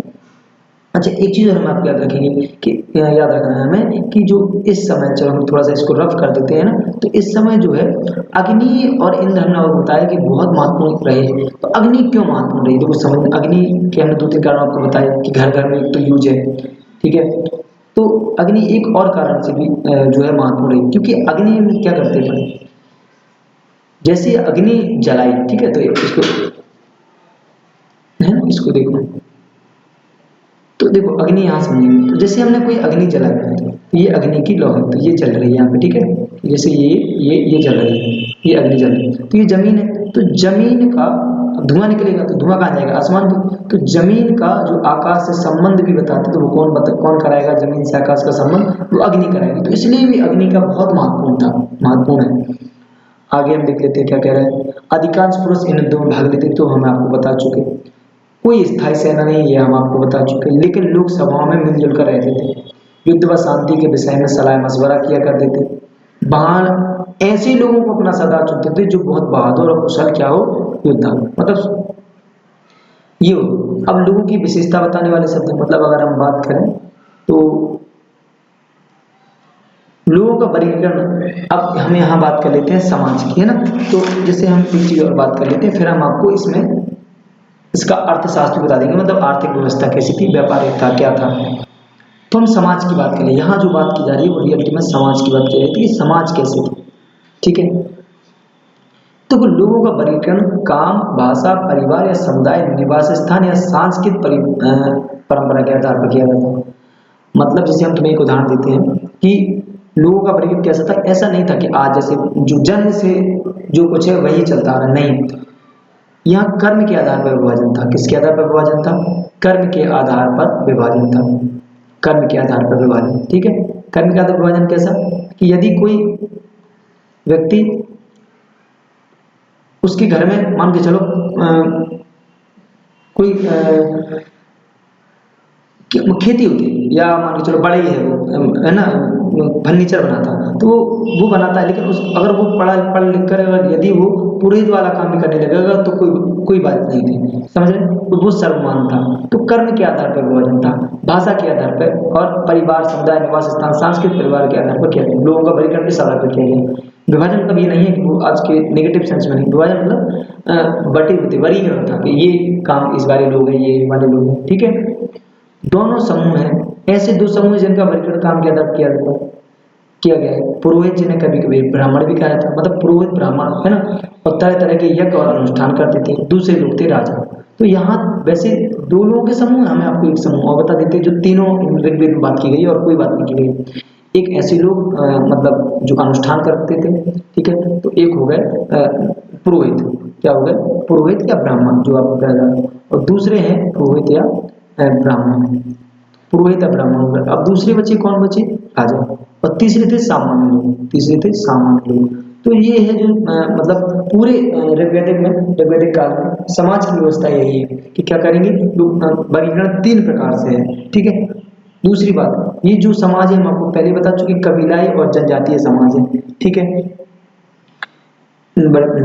अच्छा, एक चीज और हम आपको याद रखेंगे कि याद रखना है हमें कि जो इस समय, चलो हम थोड़ा सा इसको रफ कर देते हैं ना, तो इस समय जो है अग्नि और इंद्र, हमने आपको बताया कि बहुत महत्वपूर्ण रहे। तो अग्नि क्यों महत्वपूर्ण रही, देखो समझ, अग्नि के हमने दो तीन कारण आपको बताए कि घर घर में एक तो यूज है, ठीक है। तो अग्नि एक और कारण से भी जो है महत्वपूर्ण रही, क्योंकि अग्नि में क्या करते हैं, जैसे अग्नि जलाई, ठीक है, तो इसको है ना, इसको देखो, तो देखो अग्नि यहाँ समझेंगे, तो जैसे हमने कोई अग्नि जलाई है, तो ये अग्नि की लौ है, तो ये चल रही है यहाँ पे, ठीक है, जैसे ये जल रही है, ये अग्नि जल रही है, तो ये जमीन है, तो जमीन का धुआं निकलेगा, तो धुआं कहाँ जाएगा, आसमान पे। तो जमीन का जो आकाश से संबंध भी बताते, तो वो कौन कराएगा, जमीन से आकाश का संबंध, वो अग्नि कराएगी। तो इसलिए भी अग्नि का बहुत महत्वपूर्ण है। आगे हम देख लेते हैं क्या कह रहा है। अधिकांश पुरुष इन दो में भाग लेते, तो हम आपको बता चुके। कोई स्थायी सेना नहीं, ये हम आपको बता चुके, लेकिन लोग सभाओं में मिलजुल कर रहते थे, युद्ध व शांति के विषय में सलाह मशवरा किया करते थे। बाण ऐसे लोगों को अपना सरदार चुनते थे जो बहुत बहादुर और कुशल क्या हो, योद्धा, मतलब ये हो। अब लोगों की विशेषता बताने वाले शब्द, मतलब अगर हम बात करें तो लोगों का वर्गीकरण, अब हम यहाँ बात कर लेते हैं समाज की, है ना। तो जैसे हम एक चीज और बात कर लेते हैं, फिर हम आपको इसमें इसका अर्थशास्त्र बता देंगे, मतलब आर्थिक व्यवस्था कैसी थी, व्यापारिकता क्या था। तो हम समाज की बात करें, यहाँ जो बात की जा रही है वो रियलिटी में समाज की बात की जा रही है कि समाज कैसे थे, ठीक है। तो वो लोगों का वर्गीकरण काम, भाषा, परिवार या समुदाय, निवास स्थान या सांस्कृतिक परंपरा के आधार पर किया जाता है। मतलब जैसे हम तुम्हें एक उदाहरण देते हैं कि लोगों का वर्गीकरण कैसा था, ऐसा नहीं था कि आज जैसे जो जन्म से जो कुछ है वही चलता आ रहा, नहीं। यहाँ कर्म के आधार पर विभाजन था, किसके आधार पर विभाजन था, कर्म के आधार पर विभाजन था, कर्म के आधार पर विभाजन, ठीक है। कर्म के आधार पर विभाजन कैसा, कि यदि कोई व्यक्ति, उसके घर में मान के चलो कोई खेती होती है, या मान के चलो बड़ा ही है वो, है ना, फर्नीचर बनाता, तो वो बनाता है, लेकिन उस अगर वो पढ़ लिख कर अगर यदि वो पुरोहित वाला काम भी करने लगेगा तो कोई बात नहीं थी, समझ रहे, तो वो सर्वमान था। तो कर्म के आधार पर विभाजन था, भाषा के आधार पर, और परिवार, समुदाय, निवास स्थान, सांस्कृतिक परिवार के आधार पर किया गया, लोगों का वर्गीकरण इस आधार पर किया गया। विभाजन मतलब ये नहीं है कि वो आज के नेगेटिव सेंस में नहीं, विभाजन मतलब बटे होते वर्गीकरण था कि ये काम इस वाले लोग हैं, ये वाले लोग हैं, ठीक है। दोनों समूह हैं, ऐसे दो समूह हैं जिनका वर्गीकरण काम के आधार पर किया गया है। पुरोहित जिन्हें कभी कभी ब्राह्मण भी कहा जाता है, मतलब पुरोहित ब्राह्मण, है ना, और तरह तरह के यज्ञ और अनुष्ठान करते थे। दूसरे लोग थे राजा। तो यहाँ वैसे दो लोगों के समूह, हमें आपको एक समूह और बता देते हैं, जो तीनों ऋग्वेद में बात की गई है और कोई बात नहीं की गई। एक ऐसे लोग मतलब जो अनुष्ठान करते थे, ठीक है, तो एक हो गए पुरोहित, क्या हो गए, पुरोहित या ब्राह्मण जो आपको कहा जा रहा है, और दूसरे हैं पुरोहित या ब्राह्मण, पुरोहित या ब्राह्मण हो गए। अब दूसरे बचे कौन बचे, राजा, और तीसरे थे सामान्य लोग, तीसरे थे सामान्य लोग। तो ये है जो मतलब पूरे ऋग्वेदिक काल में समाज की व्यवस्था यही है कि क्या करेंगे लोग, वर्गीकरण तीन प्रकार से है, ठीक है। दूसरी बात, ये जो समाज है हम आपको पहले बता चुके, कबीलाई और जनजातीय समाज है, ठीक है,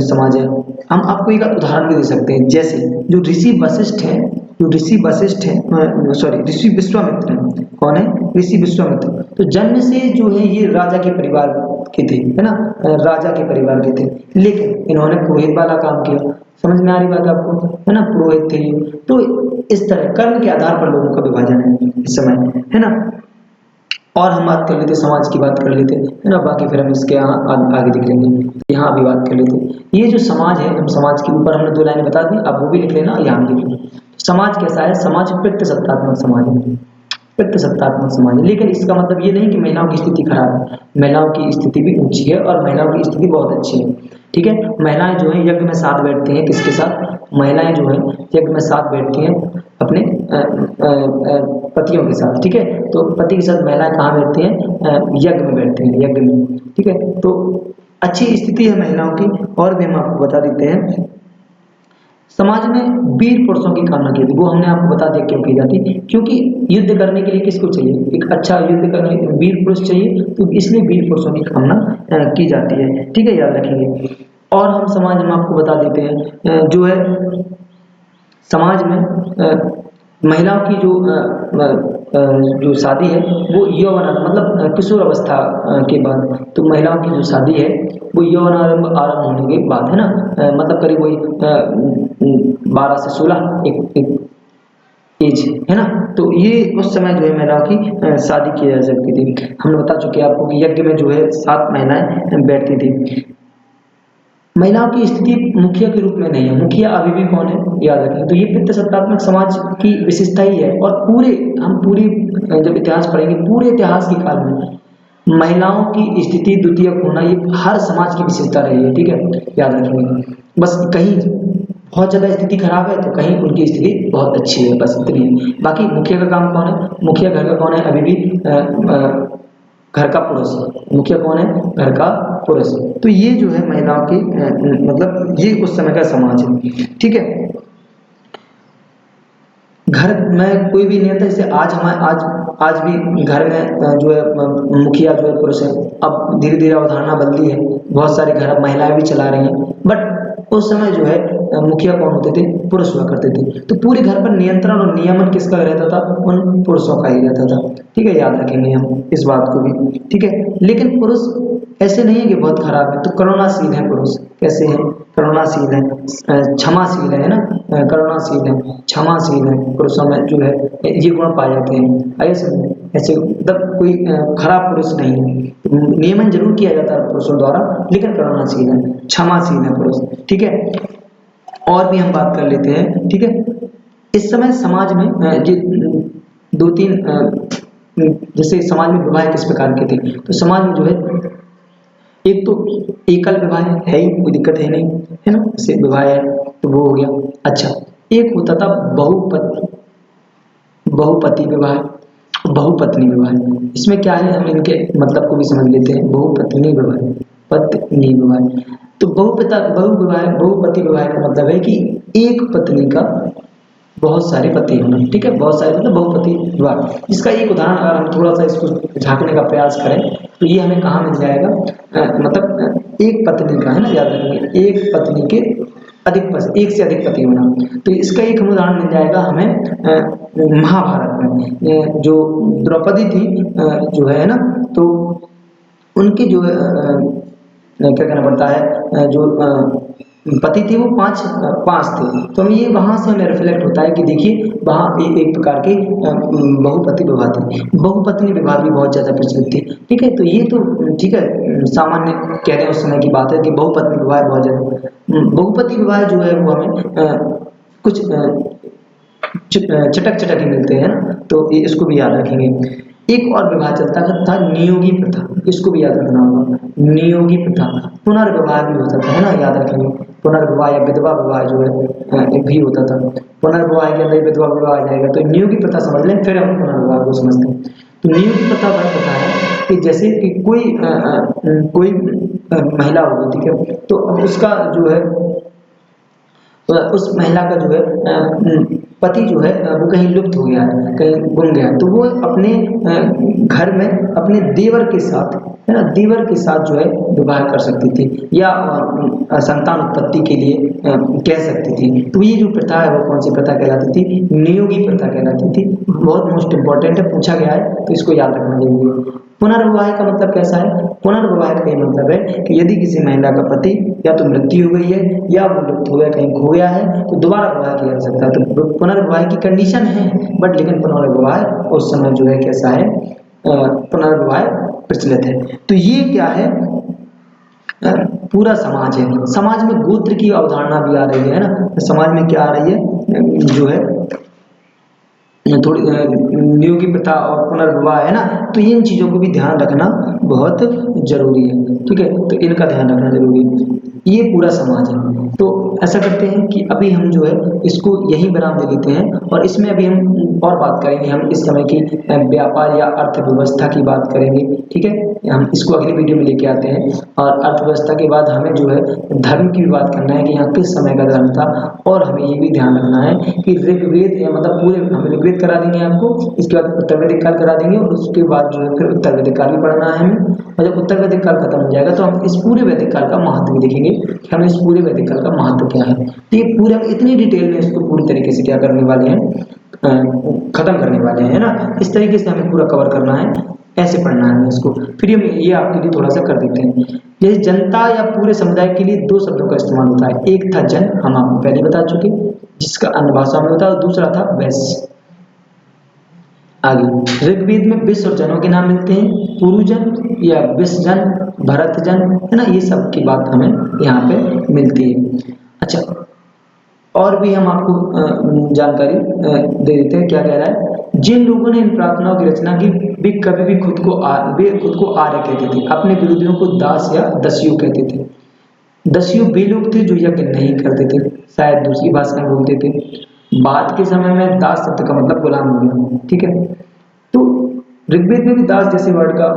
समाज है। हम आपको एक उदाहरण भी दे सकते हैं, जैसे जो ऋषि वशिष्ठ है, सॉरी ऋषि विश्वामित्र है, कौन है, ऋषि विश्वामित्र। तो जन्म से जो है ये राजा के परिवार के थे, है ना, राजा के परिवार के थे, लेकिन इन्होंने पुरोहित वाला काम किया। समझ में आ रही बात आपको, है ना, पुरोहित थे ये। तो इस तरह कर्म के आधार पर लोगों का विभाजन है इस समय, है ना। और हम बात कर लेते, समाज की बात कर लेते, है ना, बाकी फिर हम इसके आगे दिख लेंगे। यहाँ भी बात कर लेते, ये जो समाज है, हम समाज के ऊपर हमने दो लाइनें बता दी, अब वो भी लिख लेना, यहाँ भी लिख लेना। समाज कैसा है, समाज पितृसत्तात्मक समाज है, पितृसत्तात्मक समाज है। लेकिन इसका मतलब ये नहीं कि महिलाओं की स्थिति खराब है, महिलाओं की स्थिति भी ऊंची है और महिलाओं की स्थिति बहुत अच्छी है, ठीक है। महिलाएं जो है यज्ञ में साथ बैठती हैं, किसके साथ, महिलाएं जो है यज्ञ में साथ बैठती हैं अपने पतियों के साथ, ठीक है। तो पति के साथ महिलाएं कहाँ बैठती हैं, यज्ञ में बैठती हैं, यज्ञ में, ठीक है। तो अच्छी स्थिति है महिलाओं की। और भी हम आपको बता देते हैं, समाज में वीर पुरुषों की कामना की थी। वो हमने आपको बता दिया क्यों की जाती, क्योंकि युद्ध करने के लिए किसको चाहिए, एक अच्छा युद्ध करने वीर पुरुष चाहिए, तो इसलिए वीर पुरुषों की कामना की जाती है। ठीक है, याद रखेंगे। और हम समाज में आपको बता देते हैं जो है समाज में महिलाओं की जो शादी है वो यौवन मतलब किशोर अवस्था के बाद, तो महिलाओं की जो शादी है वो यौवन आरंभ होने के बाद है ना, मतलब करीब वही 12 से 16 एक एज है ना। तो ये उस समय जो है महिलाओं की शादी की जा सकती थी। हमने बता चुके हैं आपको कि यज्ञ में जो है 7 महिलाएं बैठती थी। महिलाओं की स्थिति मुखिया के रूप में नहीं है। मुखिया अभी भी कौन है, याद रखें। तो ये पितृ सत्तात्मक समाज की विशेषता ही है। और पूरी जब इतिहास पढ़ेंगे, पूरे इतिहास के काल में महिलाओं की स्थिति द्वितीयक होना ये हर समाज की विशेषता रही है। ठीक है, याद रखेंगे। बस कहीं बहुत ज्यादा स्थिति खराब है तो कहीं उनकी स्थिति बहुत अच्छी है, बस इतनी है। बाकी मुखिया का काम कौन है, मुखिया घर का कौन है, अभी भी घर का पुरुष। मुखिया कौन है, घर का पुरुष। तो ये जो है महिलाओं की मतलब ये उस समय का समाज है। ठीक है, घर में कोई भी नहीं आता। जैसे आज भी घर में जो है मुखिया जो है पुरुष है। अब धीरे धीरे अवधारणा बदली है, बहुत सारे घर अब महिलाएं भी चला रही हैं, बट उस समय जो है मुखिया कौन होते थे, पुरुष हुआ करते थे। तो पूरे घर पर नियंत्रण और नियमन किसका रहता था, उन पुरुषों का ही रहता था। ठीक है, याद रखेंगे हम इस बात को भी। ठीक है, लेकिन पुरुष ऐसे नहीं है कि बहुत खराब है, तो करुणाशील है पुरुष। कैसे है, करुणाशील है, क्षमाशील है ना, करुणाशील है, क्षमाशील है। पुरुषों में जो है ये गुण पाए जाते हैं। आइए समझ, ऐसे मतलब कोई खराब पुरुष नहीं है। नियमन जरूर किया जाता है पुरुषों द्वारा, लेकिन करुणाशील है, क्षमाशील है पुरुष। ठीक है, और भी हम बात कर लेते हैं। ठीक है, इस समय समाज में ये 2-3 जैसे समाज में विवाह किस प्रकार के थे, तो समाज में जो है एक तो एकल विवाह है ही, कोई दिक्कत है नहीं, है ना, जैसे विवाह है तो वो हो गया। अच्छा, एक होता था बहुपति विवाह, बहुपत्नी विवाह। इसमें क्या है, हम इनके मतलब को भी समझ लेते हैं। बहुपत्नी विवाह, पत्नी विवाह। तो बहुपति विवाह का मतलब है कि एक पत्नी का बहुत सारे पति होना। ठीक है, बहुत सारे मतलब बहुपति विवाह। इसका एक उदाहरण अगर हम थोड़ा सा इसको झांकने का प्रयास करें तो ये हमें कहाँ मिल जाएगा, मतलब एक पत्नी का है ना, याद रखेंगे, एक पत्नी के एक से अधिक पति होना। तो इसका एक हम उदाहरण मिल जाएगा हमें महाभारत में। जो द्रौपदी थी जो है ना, तो उनके जो क्या कहना पड़ता है, जो पति थे वो पांच थे। तो हम ये वहां से हमें रिफ्लेक्ट होता है कि देखिए वहां एक प्रकार के बहुपति विवाह थे। बहुपत्नी विवाह भी बहुत ज्यादा प्रचलित थी। ठीक है, तो ये तो ठीक है, सामान्य कह रहे हैं उस समय की बात है कि बहुपत्नी विवाह बहुत ज्यादा। बहुपति विवाह जो है वो हमें कुछ चटक चटक ही मिलते हैं ना, तो इसको भी याद रखेंगे। एक और विवाह चलता था नियोगी प्रथा, इसको भी याद रखना होगा। नियोगी प्रथा, पुनर्विवाह भी होता था, है ना, याद रखेंगे। पुनर्विवाह या विधवा विवाह जो है भी होता था। पुनर्विवाह के अंदर विधवा विवाह आ जाएगा, तो नियोगी प्रथा समझ लें, फिर हम पुनर्विवाह को समझते हैं। तो नियोगी प्रथा वह प्रथा है कि जैसे कि कोई महिला होगी, ठीक है, तो अब उसका जो है उस महिला का जो है पति जो है वो कहीं लुप्त हो गया है, कहीं गुम गया है, तो वो अपने घर में अपने देवर के साथ, है ना, देवर के साथ जो है विवाह कर सकती थी, या संतान उत्पत्ति के लिए कह सकती थी। तो ये जो प्रथा है वो कौन सी प्रथा कहलाती थी, नियोगी प्रथा कहलाती थी। बहुत मोस्ट इंपॉर्टेंट है, पूछा गया है तो इसको याद रखना जरूरी है। पुनर्विवाह का मतलब कैसा है, पुनर्विवाह का ये मतलब है कि यदि किसी महिला का पति या तो मृत्यु हो गई है या वो लुप्त हो गया, कहीं खो गया है, तो दोबारा विवाह किया जा सकता है। तो पुनर्विवाह की कंडीशन है, बट लेकिन पुनर्विवाह उस समय जो है कैसा है, पुनर्विवाह प्रचलित है। तो ये क्या है, पूरा समाज है। समाज में गोत्र की अवधारणा भी आ रही है ना, समाज में क्या आ रही है, जो है थोड़ी नियोगी प्रथा और पुनर्विवाह है ना, तो इन चीजों को भी ध्यान रखना बहुत जरूरी है। ठीक है, तो इनका ध्यान रखना जरूरी है। ये पूरा समाज है। तो ऐसा करते हैं कि अभी हम जो है इसको यही विराम दे लेते हैं, और इसमें अभी हम और बात करेंगे हम इस समय की व्यापार या अर्थव्यवस्था की बात करेंगे, ठीक है। हम इसको अगली वीडियो में लेके आते हैं। और अर्थव्यवस्था के बाद हमें जो है धर्म की भी बात करना है कि यहाँ किस समय का धर्म था। और हमें ये भी ध्यान रखना है कि ऋग्वेद या मतलब पूरे हम ऋग्वेद करा देंगे आपको, इसके बाद उत्तर वैदिक काल करा देंगे और उसके बाद जो है फिर उत्तर वैदिक काल भी पढ़ना है हमें। और जब उत्तर वैदिक काल खत्म हो जाएगा तो हम इस पूरे वैदिक काल का महत्व भी देखेंगे कि हमें इस पूरे वैदिक काल का महत्व क्या है। तो ये पूरा इतनी डिटेल में इसको पूरी तरीके से क्या करने वाले हैं, खत्म करने वाले हैं, है ना। इस तरीके से हमें पूरा कवर करना है, ऐसे पढ़ना है हमें इसको। फिर हम ये आपके लिए थोड़ा सा कर देते हैं। जैसे जनता या पूरे समुदाय के लिए दो शब्दों का इस्तेमाल होता है, एक था जन, हम आपको पहले बता चुके, जिसका अन्य भाषा में होता है, और दूसरा था वैश्य। आगे ऋग्वेद में विश्व और जनों के नाम मिलते हैं, पुरुजन या विश्वजन, भरतजन, है ना, ये सब की बात हमें यहाँ पे मिलती है। अच्छा, और भी हम आपको जानकारी दे देते हैं। क्या कह रहा है, जिन लोगों ने इन प्रार्थनाओं की रचना की वे कभी भी खुद को आर्य कहते थे, अपने विरोधियों को दास या दस्यु कहते थे। दस्यु वे लोग थे जो यज्ञ नहीं करते थे, शायद दूसरी भाषा में बोलते थे। बाद के समय में दास शब्द का मतलब गुलाम हो गया, ठीक है। तो ऋग्वेद में भी दास जैसे वर्ड का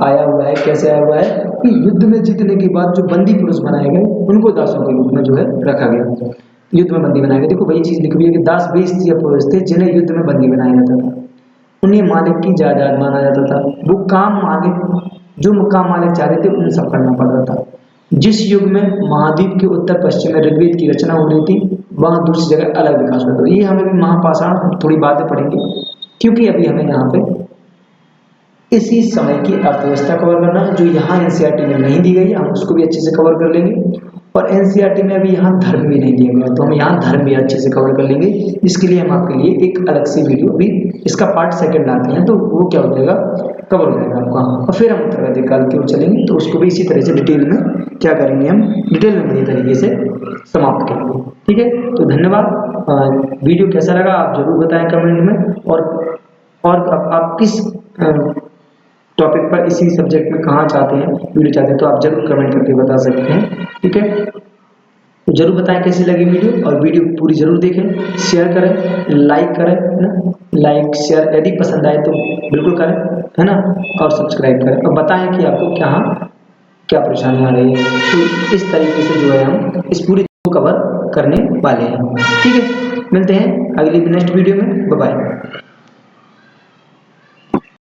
आया हुआ है। कैसे आया हुआ है कि युद्ध में जीतने के बाद जो बंदी पुरुष बनाए गए उनको दासों के रूप में जो है रखा गया, युद्ध में बंदी बनाए गए। देखो वही चीज लिखी हुई है कि दास वे स्त्री या पुरुष थे जिन्हें युद्ध में बंदी बनाया जाता था, उन्हें मालिक की जायदाद माना जाता था। वो काम मालिक जो काम मालिक चाहते थे उन सब करना पड़ता था। जिस युग में महाद्वीप के उत्तर पश्चिम में ऋग्वेद की रचना हो रही थी वहां दूसरी जगह अलग विकास हुआ था। ये हमें भी महापाषाण हम थोड़ी बातें पढ़ेंगे, क्योंकि अभी हमें यहाँ पे इसी समय की अर्थव्यवस्था कवर करना है जो यहाँ एनसीईआरटी में नहीं दी गई है, हम उसको भी अच्छे से कवर कर लेंगे। और एनसीईआरटी में अभी यहाँ धर्म भी नहीं दिया गया, तो हम यहाँ धर्म भी अच्छे से कवर कर लेंगे। इसके लिए हम आपके लिए एक अलग से वीडियो भी इसका पार्ट सेकंड लाते हैं, तो वो क्या हो जाएगा, कवर हो जाएगा आपका। और फिर हम उत्तर वैदिक काल की ओर चलेंगे, तो उसको भी इसी तरह से डिटेल में क्या करेंगे, हम डिटेल में बढ़िया तरीके से समाप्त करेंगे, ठीक है। तो धन्यवाद। वीडियो कैसा लगा आप जरूर बताएं कमेंट में। और आप किस टॉपिक पर इसी सब्जेक्ट में कहाँ चाहते हैं वीडियो चाहते हैं, तो आप जरूर कमेंट करके बता सकते हैं, ठीक है। तो जरूर बताएं कैसी लगी वीडियो, और वीडियो पूरी जरूर देखें, शेयर करें, लाइक करें, है ना, लाइक शेयर यदि पसंद आए तो बिल्कुल करें, है ना, और सब्सक्राइब करें और बताएं कि आपको क्या परेशानी आ रही है। तो इस तरीके से जो है हम इस पूरी को कवर करने वाले हैं, ठीक है। मिलते हैं अगली नेक्स्ट वीडियो में, बाय बाय।